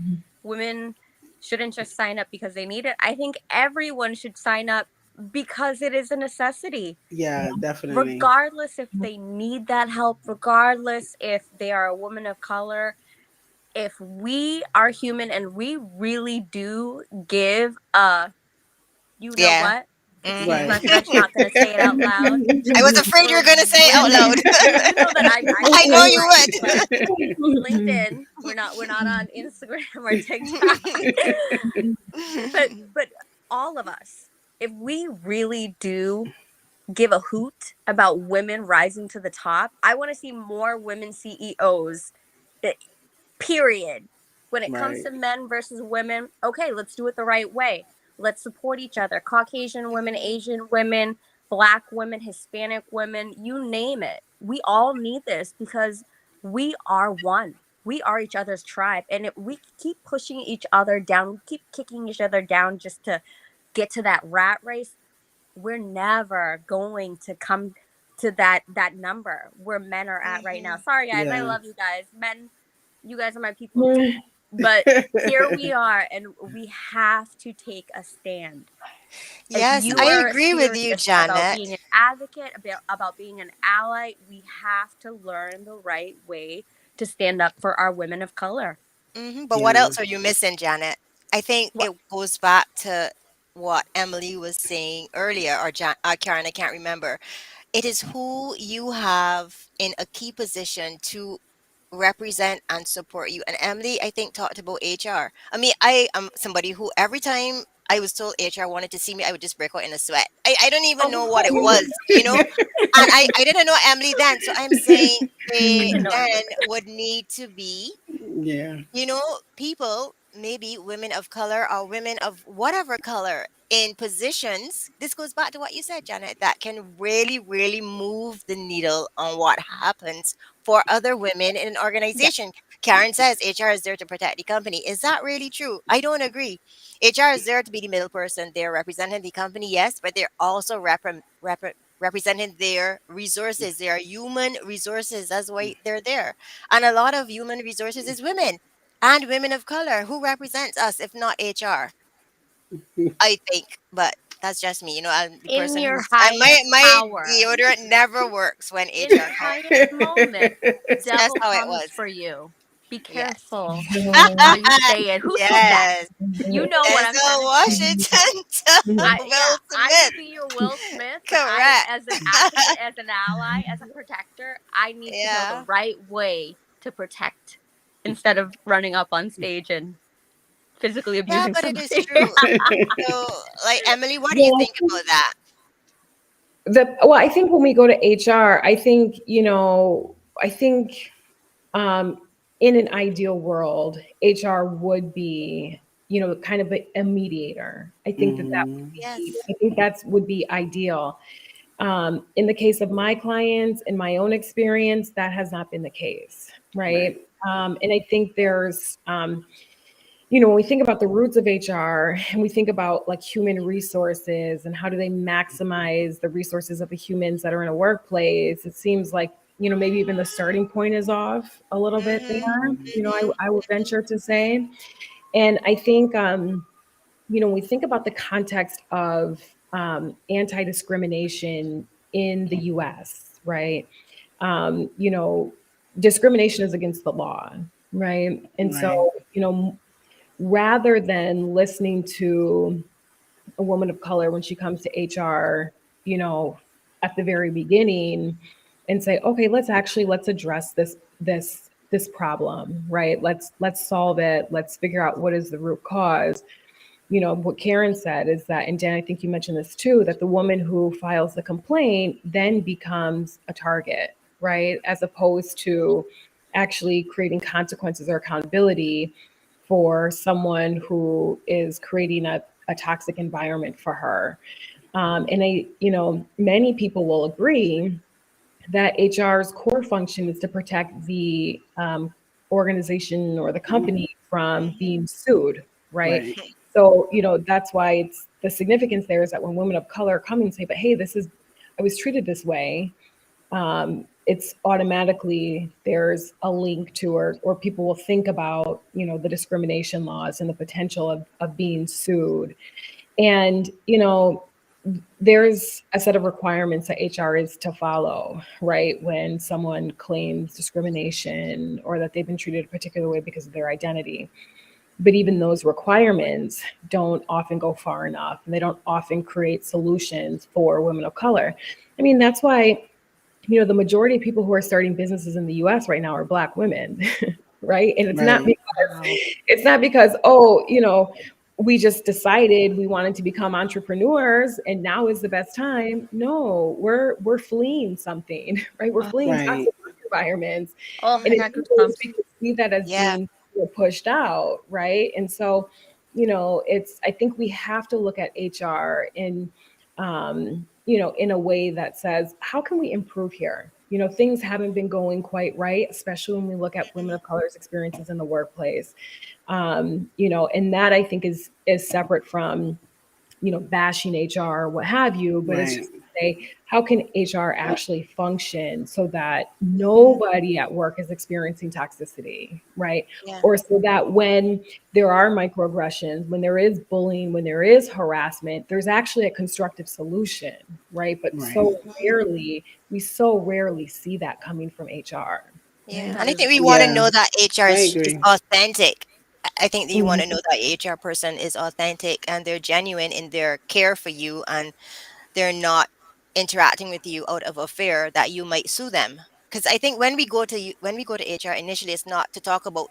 D: women shouldn't just sign up because they need it. I think everyone should sign up because it is a necessity.
C: yeah, definitely.
D: Regardless if they need that help, regardless if they are a woman of color, if we are human and we really do give you know
A: Yeah.
D: what? Excuse
A: Mhm.
C: Right.
D: my French, not gonna say it out loud.
A: I was afraid you
D: For
A: were gonna say it out loud.
D: women, you know that I
A: I
D: say
A: know
D: it
A: you
D: right,
A: would.
D: but LinkedIn, we're not on Instagram or TikTok. But all of us, if we really do give a hoot about women rising to the top, I want to see more women CEOs. Period. When it comes
C: Right.
D: to men versus women, okay, let's do it the right way. Let's support each other. Caucasian women,
A: Mhm.
D: Asian women, black women, Hispanic women, you name it. We all need this because we are one. We are each other's tribe. And if we keep pushing each other down, we keep kicking each other down just to get to that rat race, we're never going to come to that number where men are at right now.
A: Mhm.
D: Sorry guys, I
C: Yeah.
D: love you guys. Men, you guys are my people too. But here we are and we have to take a stand. If
A: Yes,
D: you
A: I
D: are
A: agree with you,
D: serious about
A: Janet.
D: being an advocate, about being an ally, we have to learn the right way to stand up for our women of color.
A: But what
C: Yeah.
A: else are you missing, Janet? I think
D: What?
A: it goes back to what Emily was saying earlier, or Karen, I can't remember. It is who you have in a key position to represent and support you. And Emily, I think, talked about HR. I mean, I am somebody who every time I was told HR wanted to see me, I would just break out in a sweat. I don't even
D: Of
A: know what it
D: course.
A: was. And I didn't know Emily then. So I'm saying
D: I
A: they
D: didn't know
A: then
D: Emily.
A: would need to be
C: Yeah.
A: people, maybe women of color or women of whatever color in positions, this goes back to what you said, Janet, that can really, really move the needle on what happens for other women in an
D: Yeah.
A: organization. Karen says HR is there to protect the company. Is that really true? I don't agree. HR is there to be the middle person. They're representing the company, yes, but they're also representing their resources. They are human resources. That's why they're there. And a lot of human resources is women and women of color. Who represents us if not HR? I think, but that's just me. I'm the
D: In
A: person
D: your
A: who's my
D: highest
A: my
D: power,
A: deodorant never works when
D: in your
A: HR calls.
D: highest moment,
A: It's just
D: devil
A: how it
D: comes
A: was.
D: for you. Be
A: Yes.
D: careful how you say it. Who said that?
A: Yes.
D: You know what I'm trying
A: Denzel
D: to say.
A: Washington to
D: Yeah,
A: Will
D: I
A: Smith.
D: could be your Will Smith, but I,
A: Correct.
D: as an advocate, as an ally, as a protector, I need to know the
A: Yeah.
D: right way to protect instead of running up on stage and physically
A: Yeah,
D: abusing
A: but it is
D: somebody.
A: true. So, like, Emily, what do you
B: Well,
A: think about that?
B: well, I think when we go to HR, I think, I think in an ideal world, HR would be, kind of a mediator. I think that would
C: Mhm.
B: be,
A: Yes.
B: I think that's would be ideal. In the case of my clients, in my own experience, that has not been the case,
C: Right.
B: right? And I think there's, when we think about the roots of HR and we think about like human resources and how do they maximize the resources of the humans that are in a workplace, it seems like, maybe even the starting point is off a little bit there.
A: Mm-hmm. Mm-hmm.
B: I would venture to say. And I think, when we think about the context of anti discrimination in the US, right? Discrimination is against the law, right? And
C: Right.
B: so, rather than listening to a woman of color when she comes to HR, you know, at the very beginning and say, okay, let's address this problem, right? Let's solve it. Let's figure out what is the root cause. What Karen said is that, and Dan, I think you mentioned this too, that the woman who files the complaint then becomes a target, right? As opposed to actually creating consequences or accountability for someone who is creating a toxic environment for her. Many people will agree that HR's core function is to protect the organization or the company from
A: Mm-hmm.
B: being sued, right?
C: Right.
B: So, that's why it's the significance there is that when women of color come and say, but hey, I was treated this way, it's automatically there's a link to, or people will think about, the discrimination laws and the potential of being sued. And, there's a set of requirements that HR is to follow, right? When someone claims discrimination or that they've been treated a particular way because of their identity. But even those requirements don't often go far enough, and they don't often create solutions for women of color. I mean, that's why, the majority of people who are starting businesses in the US right now are Black women, right? And
C: Right.
D: Wow.
B: it's not because, oh, we just decided we wanted to become entrepreneurs and now is the best time. No, we're fleeing something, right? We're
D: Oh,
B: fleeing
C: Right.
B: toxic work environments.
D: oh,
B: And
D: I
B: it's
D: got
B: because
D: goosebumps.
B: we see that as
A: Yeah.
B: being pushed out, right? And so, I think we have to look at HR in a way that says, how can we improve here? Things haven't been going quite right, especially when we look at women of color's experiences in the workplace. And that I think is separate from, bashing HR or what have you, but it's
C: Right.
B: just to say, how can HR actually function so that
A: Mm-hmm.
B: nobody at work is experiencing toxicity, right?
A: Yeah.
B: Or so that when there are microaggressions, when there is bullying, when there is harassment, there's actually a constructive solution, right? But
C: Right.
B: we so rarely see that coming from HR,
A: Yeah.
B: right?
A: And
D: That
A: I think
D: is
A: we want to
C: Yeah.
A: know that HR
C: I
A: is
C: agree.
A: authentic. I think that you want to
B: Mhm.
A: know that HR person is authentic and they're genuine in their care for you and they're not interacting with you out of a fear that you might sue them. Because I think when we go to HR initially, it's not to talk about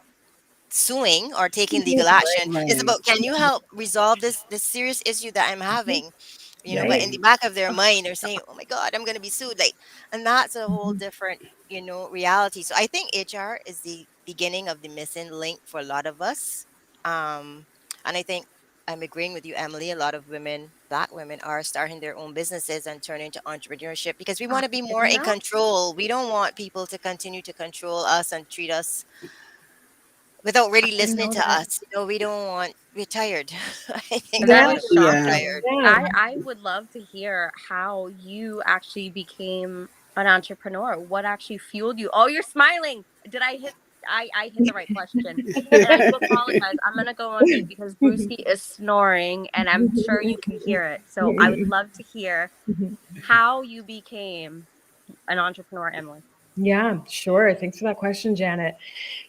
A: suing or taking legal action. It's
C: Right.
A: about, can you help resolve this serious issue that I'm having? But
B: Right.
A: in the
C: Right.
A: back of their
D: oh,
A: mind, they're saying, "Oh my God, I'm going to be sued!" Like, and that's a whole
B: Mhm.
A: different, reality. So I think HR is the beginning of the missing link for a lot of us. And I think I'm agreeing with you, Emily. A lot of women, Black women, are starting their own businesses and turning to entrepreneurship because we
D: I
A: want to be more
D: didn't
A: in
D: know.
A: control. We don't want people to continue to control us and treat us without
D: I
A: really
D: didn't
A: listening
D: know
A: to
D: that.
A: us. We don't want, we're tired. I think a
D: That
A: lot
B: Yeah,
A: of
D: is
A: us are
C: Yeah.
A: tired.
D: shocking.
B: yeah.
D: I would love to hear how you actually became an entrepreneur. What actually fueled you? Oh, you're smiling. Did I hit? I hit the right question. And I do apologize. I'm gonna go on mute because Brewski is snoring, and I'm sure you can hear it. So I would love to hear how you became an entrepreneur, Emily.
B: Yeah, sure. Thanks for that question, Janet.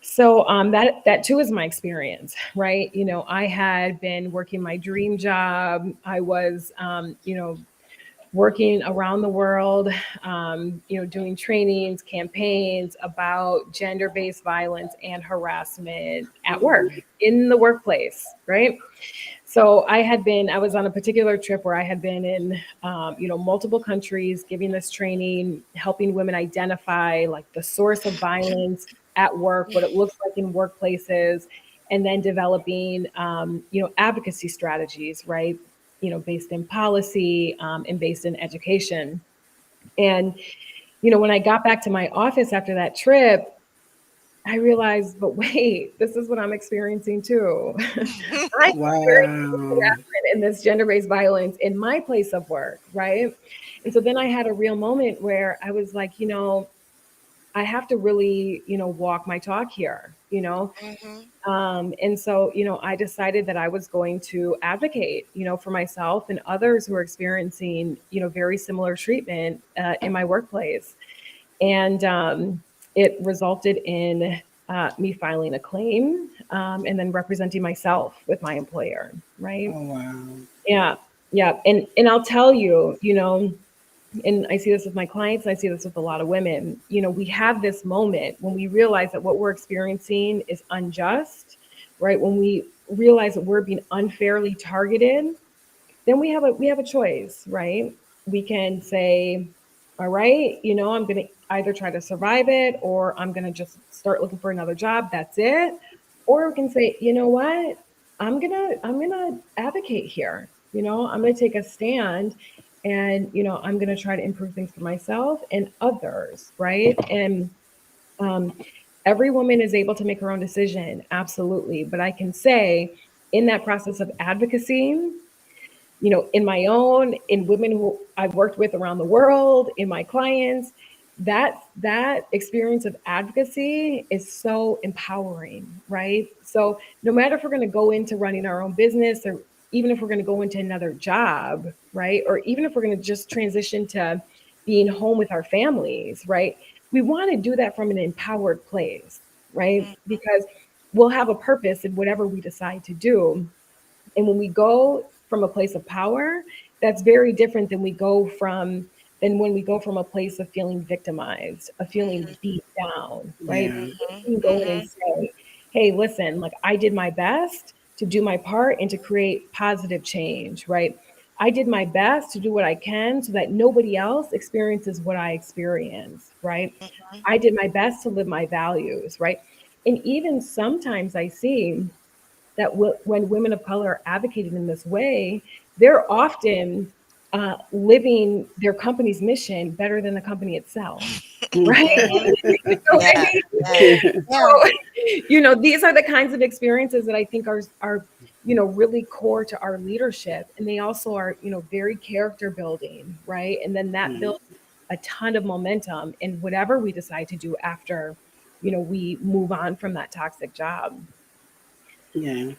B: So that too is my experience, right? I had been working my dream job. I was, working around the world, doing trainings, campaigns about gender-based violence and harassment at work,
C: Mhm.
B: in the workplace, right? So I was on a particular trip where I had been in, multiple countries, giving this training, helping women identify like the source of violence at work, what it looks like in workplaces, and then developing, advocacy strategies, right? Based in policy, and based in education. And, when I got back to my office after that trip, I realized, but wait, this is what I'm experiencing too. I'm experiencing this
C: Wow.
B: harassment and this gender-based violence in my place of work, right? And so then I had a real moment where I was like, I have to really, walk my talk here,
A: Mhm.
B: and so, I decided that I was going to advocate, for myself and others who are experiencing, very similar treatment in my workplace. And it resulted in me filing a claim, and then representing myself with my employer, right?
C: Oh wow.
B: Yeah, yeah. And I'll tell you, and I see this with my clients, and I see this with a lot of women. We have this moment when we realize that what we're experiencing is unjust, right? When we realize that we're being unfairly targeted, then we have a choice, right? We can say, all right, I'm going to either try to survive it, or I'm going to just start looking for another job. That's it. Or we can say, you know what? I'm going to advocate here. I'm going to take a stand, and I'm going to try to improve things for myself and others, right? And um, every woman is able to make her own decision, absolutely. But I can say, in that process of advocacy, in my own, in women who I've worked with around the world, in my clients, that experience of advocacy is so empowering, right? So no matter if we're going to go into running our own business, or even if we're going to go into another job, right? Or even if we're going to just transition to being home with our families, right? We want to do that from an empowered place, right?
A: Mhm.
B: Because we'll have a purpose in whatever we decide to do. And when we go from a place of power, that's very different than when we go from a place of feeling victimized, of feeling beat down, right?
C: Yeah.
B: We
A: Mhm.
B: can go in and
A: Mhm.
B: say, hey, listen, like, I did my best to do my part and to create positive change, right? I did my best to do what I can so that nobody else experiences what I experience, right?
A: Mhm.
B: I did my best to live my values, right? And even sometimes I see that when women of color are advocating in this way, they're often living their company's mission better than the company itself, right?
A: Mhm.
B: You know what I
A: Yeah.
B: mean?
A: Yeah. Yeah.
B: So, these are the kinds of experiences that I think are really core to our leadership, and they also are very character building, right? And then that
C: Mm.
B: builds a ton of momentum in whatever we decide to do after we move on from that toxic job.
C: Yeah.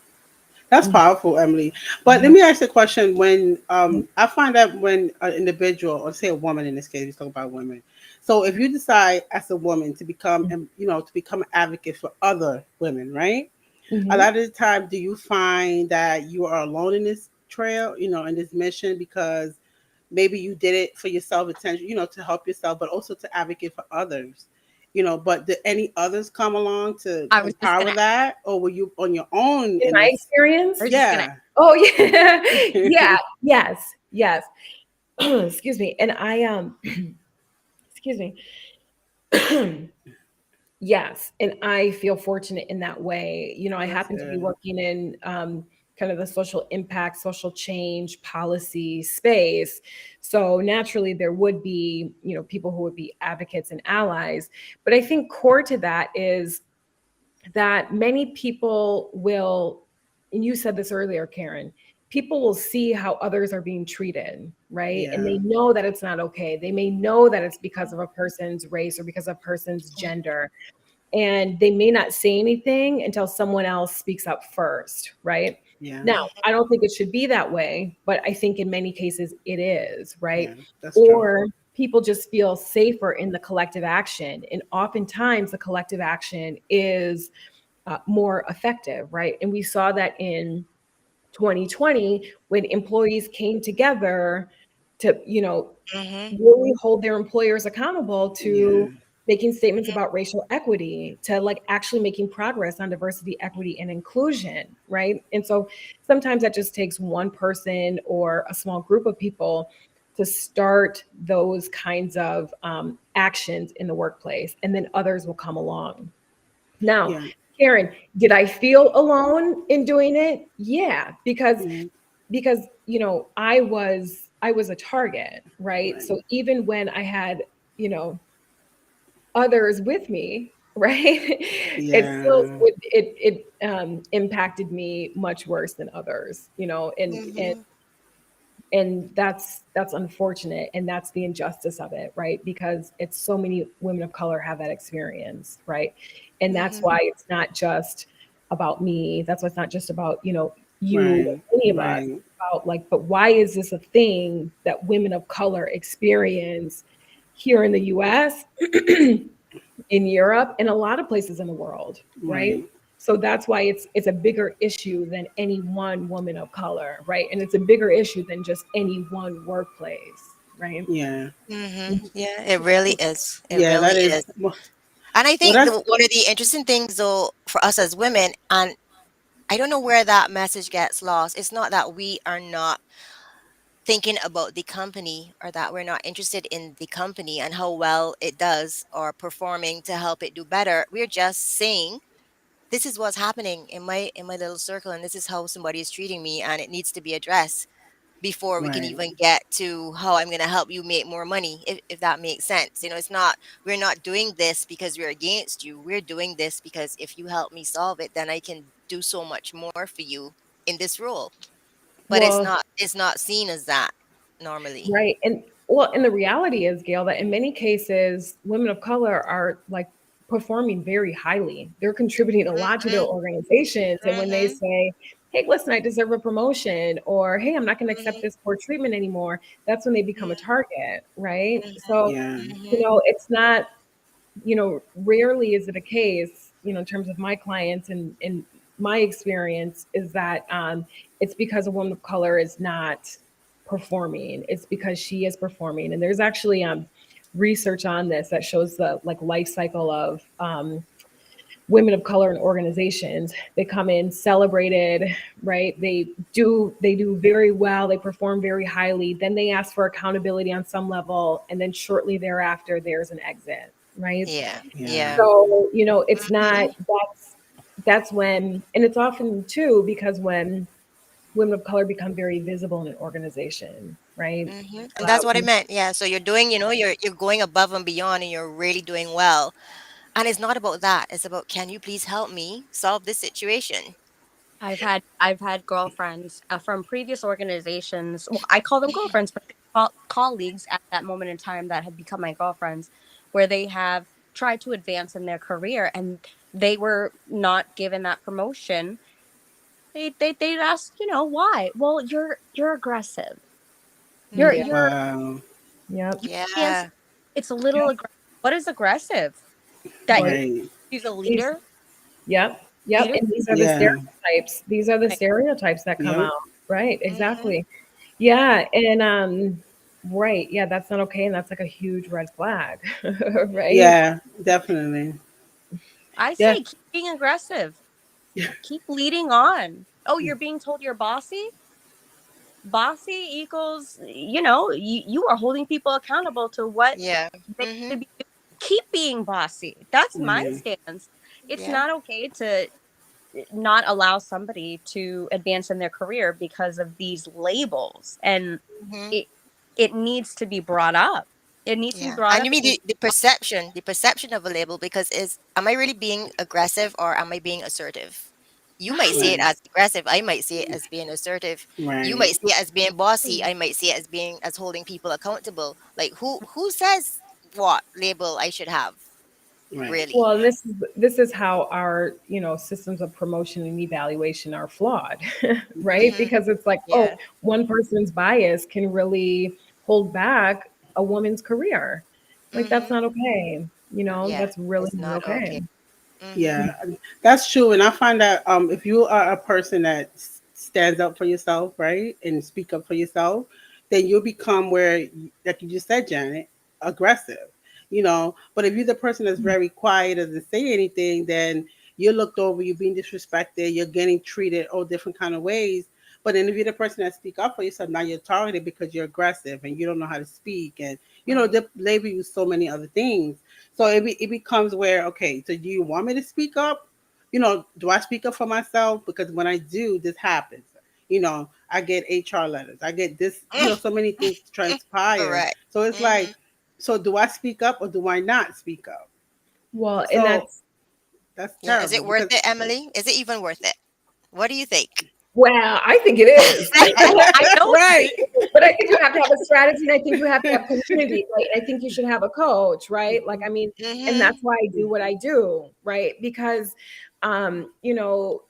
C: That's
B: Mhm.
C: powerful, Emily. But let me ask you a question. When I find that when an individual, or say a woman in this case, we talk about women. So if you decide as a woman to become, to become an advocate for other women, right? A
B: Mhm.
C: lot of the time, do you find that you are alone in this trail, in this mission, because maybe you did it for yourself, attention, to help yourself, but also to advocate for others. But did any others come along to
D: I was just
C: empower
D: gonna.
C: that, or were you on your own
B: In
C: in
B: my
C: this?
D: I
B: experience?
D: was just gonna.
C: Yeah.
B: Oh yeah. Yeah, yes, yes. Excuse me. And I excuse me. Yes, and I feel fortunate in that way. I
C: Oh, that's
B: happen to be
C: good.
B: working in kind of the social impact, social change policy space. So naturally, there would be, people who would be advocates and allies. But I think core to that is that many people will, and you said this earlier, Karen, people will see how others are being treated, right? And
C: Yeah.
B: they know that it's not okay. They may know that it's because of a person's race or because of a person's gender, and they may not say anything until someone else speaks up first, right?
C: Yeah.
B: Now, I don't think it should be that way, but I think in many cases it is, right?
C: Yeah. That's
B: Or
C: true.
B: people just feel safer in the collective action. And oftentimes the collective action is more effective, right? And we saw that in 2020 when employees came together to,
A: Mhm.
B: really hold their employers accountable
C: Yeah.
B: to making statements about racial equity, to like actually making progress on diversity, equity, and inclusion, right? And so sometimes that just takes one person or a small group of people to start those kinds of actions in the workplace, and then others will come along. Now,
C: Yeah.
B: Karen, did I feel alone in doing it? Yeah,
C: Yeah.
B: because I was a target, right?
C: Right.
B: So even when I had, you know, others with me, right? It still
C: Yeah.
B: impacted me much worse than others,
A: Mhm.
B: and that's unfortunate, and that's the injustice of it, right? Because it's so many women of color have that experience, right? And that's
A: Mhm.
B: why it's not just about me. That's why it's not just about, you,
C: Right.
B: any of us.
C: Right.
B: It's about like, but why is this a thing that women of color experience here in the US, in Europe, and a lot of places in the world, right?
C: Right.
B: So that's why it's a bigger issue than any one woman of color, right? And it's a bigger issue than just any one workplace, right?
C: Yeah.
A: Mhm. Yeah, it really is. It
C: Yeah.
A: really
C: That is.
A: is. And I
C: Well,
A: think
C: that's
A: one of the interesting things, though, for us as women, and I don't know where that message gets lost. It's not that we are not thinking about the company, or that we're not interested in the company and how well it does or performing to help it do better. We're just saying, this is what's happening in my little circle, and this is how somebody is treating me, and it needs to be addressed before we can
C: right.
A: even get to how I'm going to help you make more money, if that makes sense. It's not, we're not doing this because we're against you. We're doing this because if you help me solve it, then I can do so much more for you in this role. But
B: Well,
A: it's not seen as that normally.
B: right. And the reality is, Gail, that in many cases, women of color are like performing very highly. They're contributing a lot to their
A: Mhm.
B: organizations. And when they
A: Mhm.
B: say, hey, listen, I deserve a promotion, or hey, I'm not going to accept
A: Mhm.
B: this poor treatment anymore, that's when they become a target, right?
A: Mhm.
B: So,
C: Yeah.
A: Mhm.
B: it's not, rarely is it a case, in terms of my clients and my experience is that it's because a woman of color is not performing. It's because she is performing. And there's actually research on this that shows the like life cycle of women of color in organizations. They come in celebrated, right? They do very well, they perform very highly, then they ask for accountability on some level, and then shortly thereafter there's an exit, right?
A: Yeah.
C: Yeah.
A: Yeah.
B: So, it's not,
A: Mhm.
B: that's when, and it's often too because when women of color become very visible in an organization, right?
A: Mhm. And that's what I meant. Yeah. So you're doing, you're going above and beyond, and you're really doing well. And it's not about that. It's about, can you please help me solve this situation?
D: I've had girlfriends from previous organizations. Well, I call them girlfriends, but colleagues at that moment in time that have become my girlfriends, where they have tried to advance in their career and they were not given that promotion. They'd ask, why? Well, you're aggressive.
A: Mhm.
D: You're
C: Wow.
B: Yep.
A: Yeah.
D: it's a little aggressive. What is aggressive? That
B: Well,
C: Right.
D: she's a
B: these,
D: leader.
B: yep.
D: Leader,
B: And these are the
C: Yeah.
B: stereotypes. These are the
D: right?
B: stereotypes that come
C: Yep.
B: out. Right.
A: Mhm.
B: Exactly. Yeah. And right. Yeah, that's not okay. And that's like a huge red flag. Right.
C: Yeah. Definitely.
D: I
C: Yeah.
D: say keep being aggressive. Keep leading on. Oh, you're being told you're bossy? Bossy equals, you are holding people accountable to what
A: Yeah.
D: they
A: Mhm.
D: should be doing. Keep being bossy. That's my
C: Right.
D: stance. It's
A: Yeah.
D: not okay to not allow somebody to advance in their career because of these labels. And
A: Mhm.
D: it it needs to be brought up. It needs to be
A: Yeah.
D: brought
A: And
D: up.
A: you mean the perception of a label, because is, am I really being aggressive or am I being assertive? You might see it
C: Right.
D: Right.
A: as aggressive. I might see it as being assertive. You
C: Right.
A: might see it as being bossy. I might see it as being, as holding people accountable. Like, who says what label I should have,
C: Right.
A: really?
B: Well, and this is how our, systems of promotion and evaluation are flawed, right?
A: Mhm.
B: Because it's like,
A: Yeah.
B: oh, one person's bias can really hold back a woman's career. Like that's
A: Mm-hmm.
B: not okay.
A: Yeah,
B: That's really
A: it's
B: not
A: not
B: okay.
A: okay. Mm-hmm.
C: Yeah, that's true. And I find that if you are a person that stands up for yourself, right, and speak up for yourself, then you'll become where, like you just said, Janet, aggressive. But if you're the person that's very quiet, doesn't say anything, then you're looked over, you're being disrespected, you're getting treated all different kind of ways. But then if you're the person that speak up for yourself, now you're targeted because you're aggressive and you don't know how to speak, and
A: Right.
C: they label you so many other things. So it becomes where, okay, so do you want me to speak up? Do I speak up for myself? Because when I do, this happens. I get HR letters. I get this, so many things transpire.
A: Correct.
C: So it's
A: Mm-hmm.
C: like, so do I speak up or do I not speak up?
B: Well, and
C: So
B: that's
C: that's
A: Yeah. Is
C: terrible
A: it worth
C: because,
A: it, Emily? Is it even worth it? What do you think?
B: well, I think it is.
D: I don't
C: right.
D: think
B: But I think you have to have a strategy, and I think you have to have community. Right? I think you should have a coach, right? Like, I mean, and
A: Mm-hmm.
B: that's why I do what I do, right? Because, you know,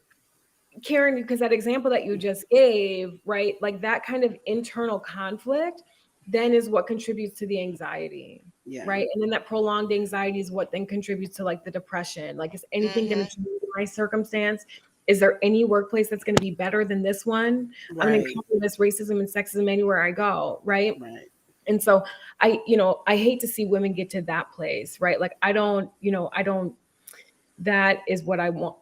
B: Karen, because that example that you just gave, right? Like that kind of internal conflict then is what contributes to the anxiety,
C: Yeah.
B: right? And then that prolonged anxiety is what then contributes to like the depression. Like, is anything going to
A: Mm-hmm.
B: change in my circumstance? Is there any workplace that's going to be better than this one? I'm going to
C: Right.
B: encounter this racism and sexism anywhere I go, right?
C: Right.
B: And so I hate to see women get to that place, right? Like I don't that is what I want,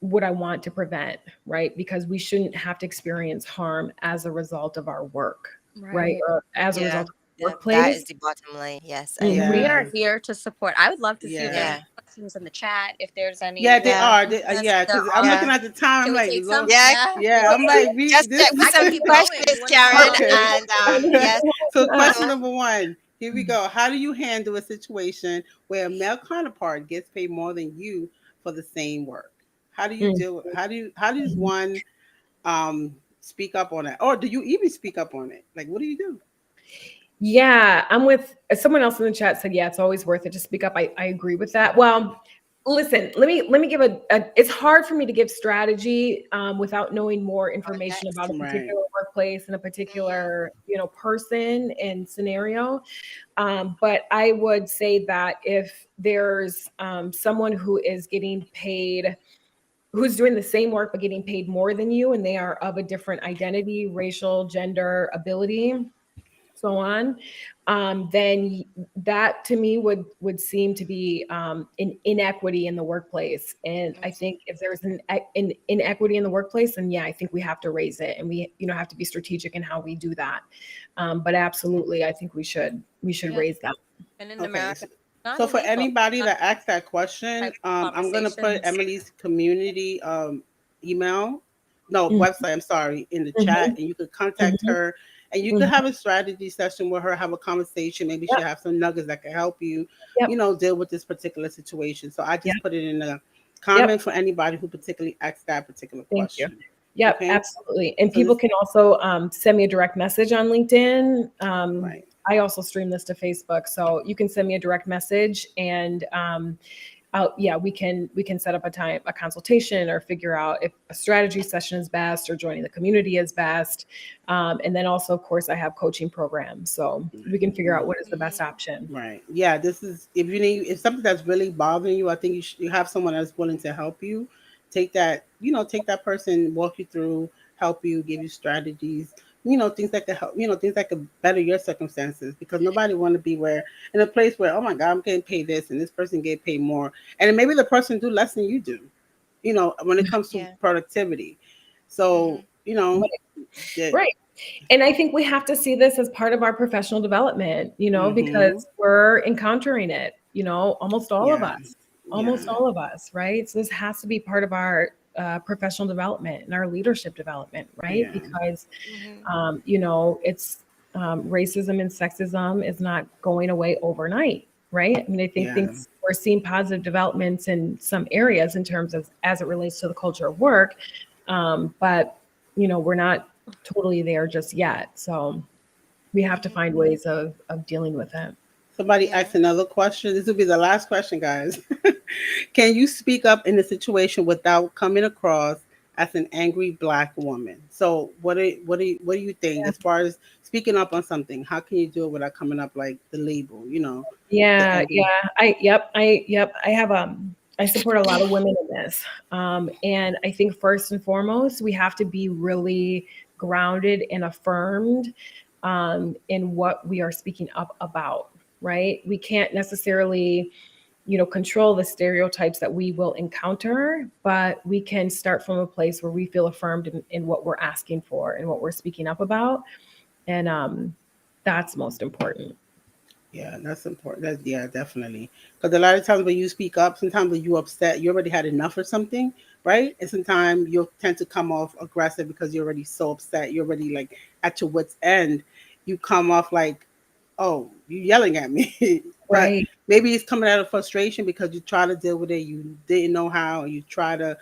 B: what I want to prevent, right? Because we shouldn't have to experience harm as a result of our work, right?
D: right.
B: Or as a
A: Yeah.
B: result of the
A: That is
B: workplace.
A: the bottom line. Yes, I
B: Mhm.
D: We
A: agree.
D: are
C: Yeah.
D: here to support. I would love to see if there's
C: Yeah.
A: Yeah.
D: any questions in the chat. If there's
C: Yeah,
D: any
C: they
A: Yeah.
C: are.
D: yes,
C: Yeah,
D: there
C: because I'm
D: are.
C: looking
A: Yeah.
C: at the time.
D: Can
C: I'm
D: we
C: like,
D: take some?
C: Lord.
A: Yeah.
D: Yeah.
C: Yeah,
A: Well,
C: I'm like, we
A: just
C: this.
A: check
D: I
A: with
D: can
A: some
D: keep going. You
A: questions,
D: want to keep
A: Karen,
D: going?
C: Okay.
A: and yes.
C: So,
A: So
C: question number one. Here we go. How do you handle a situation where a male counterpart gets paid more than you for the same work? How do you
B: Mhm.
C: deal with? How does one speak up on it, or do you even speak up on it? Like, what do you do?
B: Yeah, I'm with someone else in the chat said, yeah, it's always worth it to speak up. I agree with that. Well, listen, let me give it's hard for me to give strategy without knowing more information about a
A: context.
C: Right.
B: particular workplace and a
A: Mm-hmm.
B: particular, person and scenario. But I would say that if there's someone who is getting paid, who's doing the same work but getting paid more than you, and they are of a different identity, racial, gender, ability, so on, then that to me would seem to be an inequity in the workplace. And I
A: Mm-hmm.
B: think if there's an inequity in the workplace, then yeah, I think we have to raise it, and we have to be strategic in how we do that. But absolutely, I think we should
D: Yeah.
B: raise that.
D: And in
C: Okay.
D: America,
C: So,
D: it's not
C: so for
D: illegal.
C: anybody
D: Not
C: that asked that
D: type
C: question,
D: of
C: I'm gonna put
D: conversations.
C: Emily's community email, no,
B: Mhm,
C: website. I'm sorry, in the chat,
B: mhm,
C: and you could contact
B: mhm,
C: her, and you could
B: mhm.
C: have a strategy session with her, have a conversation. Maybe
B: Yep,
C: she'll have some nuggets that can help you,
B: yep,
C: deal with this particular situation. So I
B: yep,
C: just put it in the
B: yep.
C: comment for anybody who particularly asked that particular
B: Thank you.
C: question.
B: Yep,
C: Okay.
B: absolutely. And
C: So
B: people
C: this,
B: can also send me a direct message on LinkedIn.
C: right.
B: I also stream this to Facebook, so you can send me a direct message, and yeah, we can set up a consultation, or figure out if a strategy session is best or joining the community is best. And then also, of course, I have coaching programs, so we can figure out what is the best
A: Mm-hmm.
B: option.
C: Right. Yeah. This is, if something that's really bothering you, I think you have someone that's willing to help you. Take that person, walk you through, help you, give you strategies. Things that could help. Things that could better your circumstances, because nobody want to be where in a place where, oh my God, I'm getting paid this and this person get paid more, and then maybe the person do less than you do. When it comes to
A: Yeah.
C: productivity. So
A: Mm-hmm.
C: that.
B: Right. And I think we have to see this as part of our professional development,
C: Mm-hmm.
B: because we're encountering it, almost all of
C: Yeah.
B: us,
C: Yeah.
B: right? So this has to be part of our professional development and our leadership development, right?
C: Yeah.
B: Because,
A: Mm-hmm.
B: it's racism and sexism is not going away overnight, right? I mean, I think
C: Yeah.
B: things we're seeing positive developments in some areas in terms of as it relates to the culture of work, but we're not totally there just yet. So we have to
A: Mm-hmm.
B: find ways of dealing with it.
C: Somebody
A: Yeah.
C: asked another question. This will be the last question, guys. Can you speak up in a situation without coming across as an angry black woman. So what do you think as far as speaking up on something? How can you do it without coming up like the label? The
B: Yeah,
C: angry.
B: yeah. I have I support a lot of women in this. And I think first and foremost, we have to be really grounded and affirmed in what we are speaking up about, right? We can't necessarily, control the stereotypes that we will encounter, but we can start from a place where we feel affirmed in what we're asking for and what we're speaking up about. And that's most important.
C: Yeah, that's important. Yeah, definitely. Because a lot of times when you speak up, sometimes when you upset, you already had enough or something, right? And sometimes you'll tend to come off aggressive because you're already so upset. You're already like at your wits' end. You come off like, oh, you yelling at me. But
B: Right,
C: maybe it's coming out of frustration because you try to deal with it. You didn't know how. You try to,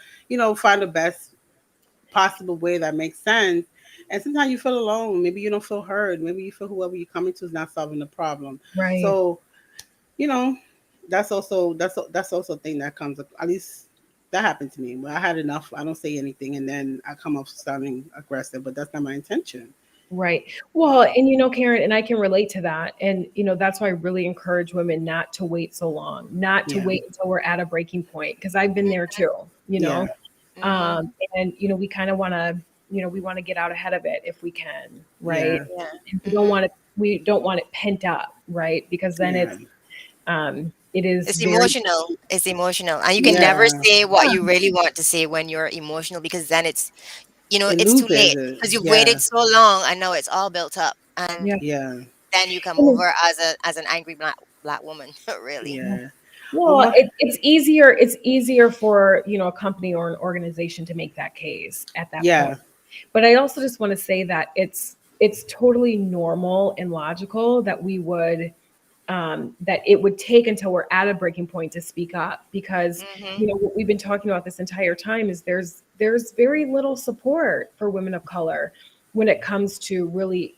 C: find the best possible way that makes sense. And sometimes you feel alone. Maybe you don't feel heard. Maybe you feel whoever you're coming to is not solving the problem.
B: right.
C: So, you know, that's also a thing that comes up. At least that happened to me. Where I had enough. I don't say anything, and then I come off sounding aggressive, but that's not my intention.
B: Right. Well, and Karen, and I can relate to that. And, that's why I really encourage women not to wait so long, not to
C: Yeah,
B: wait until we're at a breaking point, because I've been there too, you
C: yeah,
B: know.
A: Mm-hmm.
B: And, we kind of want to, we want to get out ahead of it if we can, right?
C: yeah,
A: Yeah.
B: And
A: Mm-hmm.
B: we don't want it pent up, right? Because then
C: yeah,
B: it is
A: It's
B: very,
A: emotional. It's emotional. And you can never
C: yeah.
A: say what you really want to say when you're emotional, because then
C: It
A: it's too
C: loses
A: late
C: it.
A: because you've
C: Yeah,
A: waited so long and now it's all built up. And
B: yeah.
C: yeah,
A: then you come
B: And
A: over as an angry black woman, really.
B: Yeah.
C: yeah. Well,
B: Well, it's easier. It's easier for a company or an organization to make that case at that point.
C: yeah,
B: But I also just want to say that it's totally normal and logical that we would that it would take until we're at a breaking point to speak up, because
A: Hmm.
B: what we've been talking about this entire time is there's very little support for women of color when it comes to really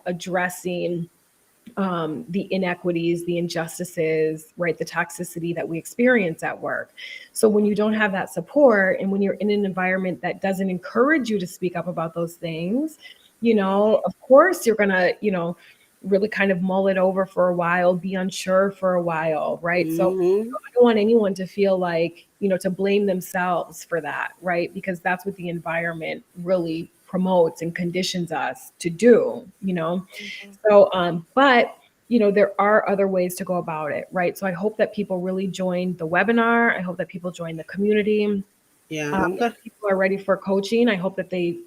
B: addressing the inequities, the injustices, right, the toxicity that we experience at work. So when you don't have that support, and when you're in an environment that doesn't encourage you to speak up about those things, of course you're gonna, really kind of mull it over for a while, be unsure for a while, right? So
C: hmm,
B: I don't want anyone to feel like, to blame themselves for that, right? Because that's what the environment really promotes and conditions us to do.
A: Hmm.
B: So, but there are other ways to go about it, right? So I hope that people really join the webinar. I hope that people join the community.
C: yeah. I'm
B: If
C: good.
B: people are ready for coaching, I hope that they,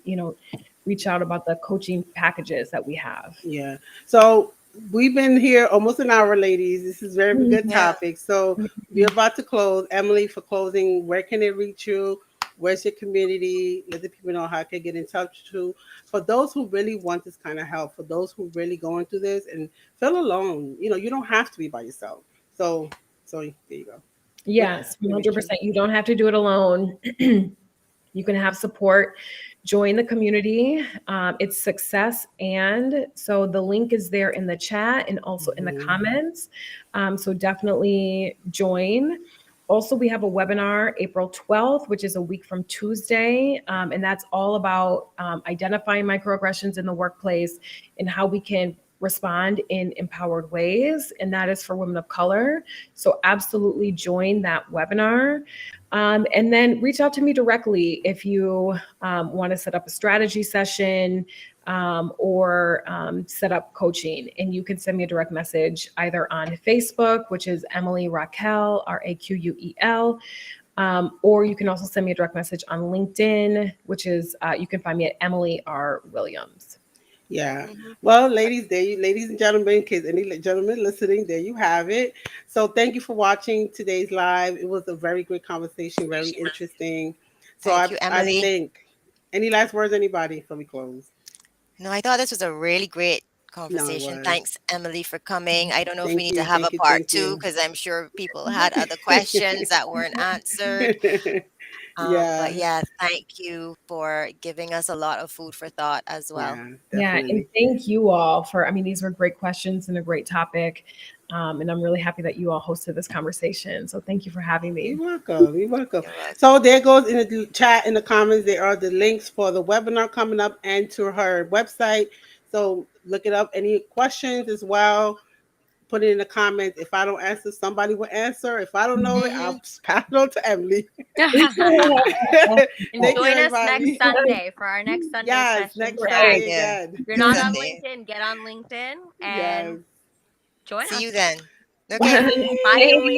B: reach out about the coaching packages that we have.
C: Yeah. So we've been here almost an hour, ladies. This is very good
A: Yeah.
C: topic. So we're about to close. Emily, for closing, where can they reach you? Where's your community? Let the people know how they get in touch to. For those who really want this kind of help, for those who really going through this and feel alone, you don't have to be by yourself. So, there you go. Where can
B: Yes,
C: they reach you?
B: 100%. You don't have to do it alone. You can have support. Join the community. It's success. And so the link is there in the chat and also in the
C: Hmm.
B: comments. So definitely join. Also, we have a webinar April 12th, which is a week from Tuesday. And that's all about identifying microaggressions in the workplace and how we can respond in empowered ways. And that is for women of color. So absolutely join that webinar. And then reach out to me directly if you want to set up a strategy session or set up coaching. And you can send me a direct message either on Facebook, which is Emily Raquel, Raquel. Or you can also send me a direct message on LinkedIn, which is you can find me at Emily R. Williams.
C: Yeah.
A: Hmm.
C: Well, ladies and gentlemen, kids, any gentlemen listening, there you have it. So thank you for watching today's live. It was a very great conversation, very interesting. So
A: Thank
C: I
A: you,
C: I
A: Emily.
C: think any last words, anybody, before we close?
A: No, I thought this was a really great
C: No, it
A: conversation.
C: was.
A: Thanks, Emily, for coming. I don't know if we
C: Thank
A: need to
C: you,
A: have a
C: thank you,
A: part
C: thank
A: two,
C: you.
A: because I'm sure people had other questions that weren't answered. But
C: Yeah.
A: yeah, thank you for giving us a lot of food for thought as well.
C: Yeah.
B: Yeah, and
C: Definitely.
B: thank you all for, I mean, these were great questions and a great topic. And I'm really happy that you all hosted this conversation. So thank you for having me.
C: You're welcome. You're welcome.
A: You're welcome.
C: So there goes in the chat in the comments. There are the links for the webinar coming up and to her website. So look it up. Any questions as well? Put it in the comments. If I don't answer, somebody will answer. If I don't know it,
A: Hmm.
C: I'll pass it on to Emily.
E: And
C: Thank you,
E: join us next
C: everybody.
E: Sunday for our next Sunday
C: Yes,
E: session
C: next
E: chat.
B: Right.
C: Sunday
A: Yeah.
C: again.
E: If you're not on
A: Sunday.
E: LinkedIn, get on LinkedIn
C: Yes.
E: and join
A: See you
E: us.
A: then. Okay.
C: Bye.
E: Bye,
B: Thank
E: Emily.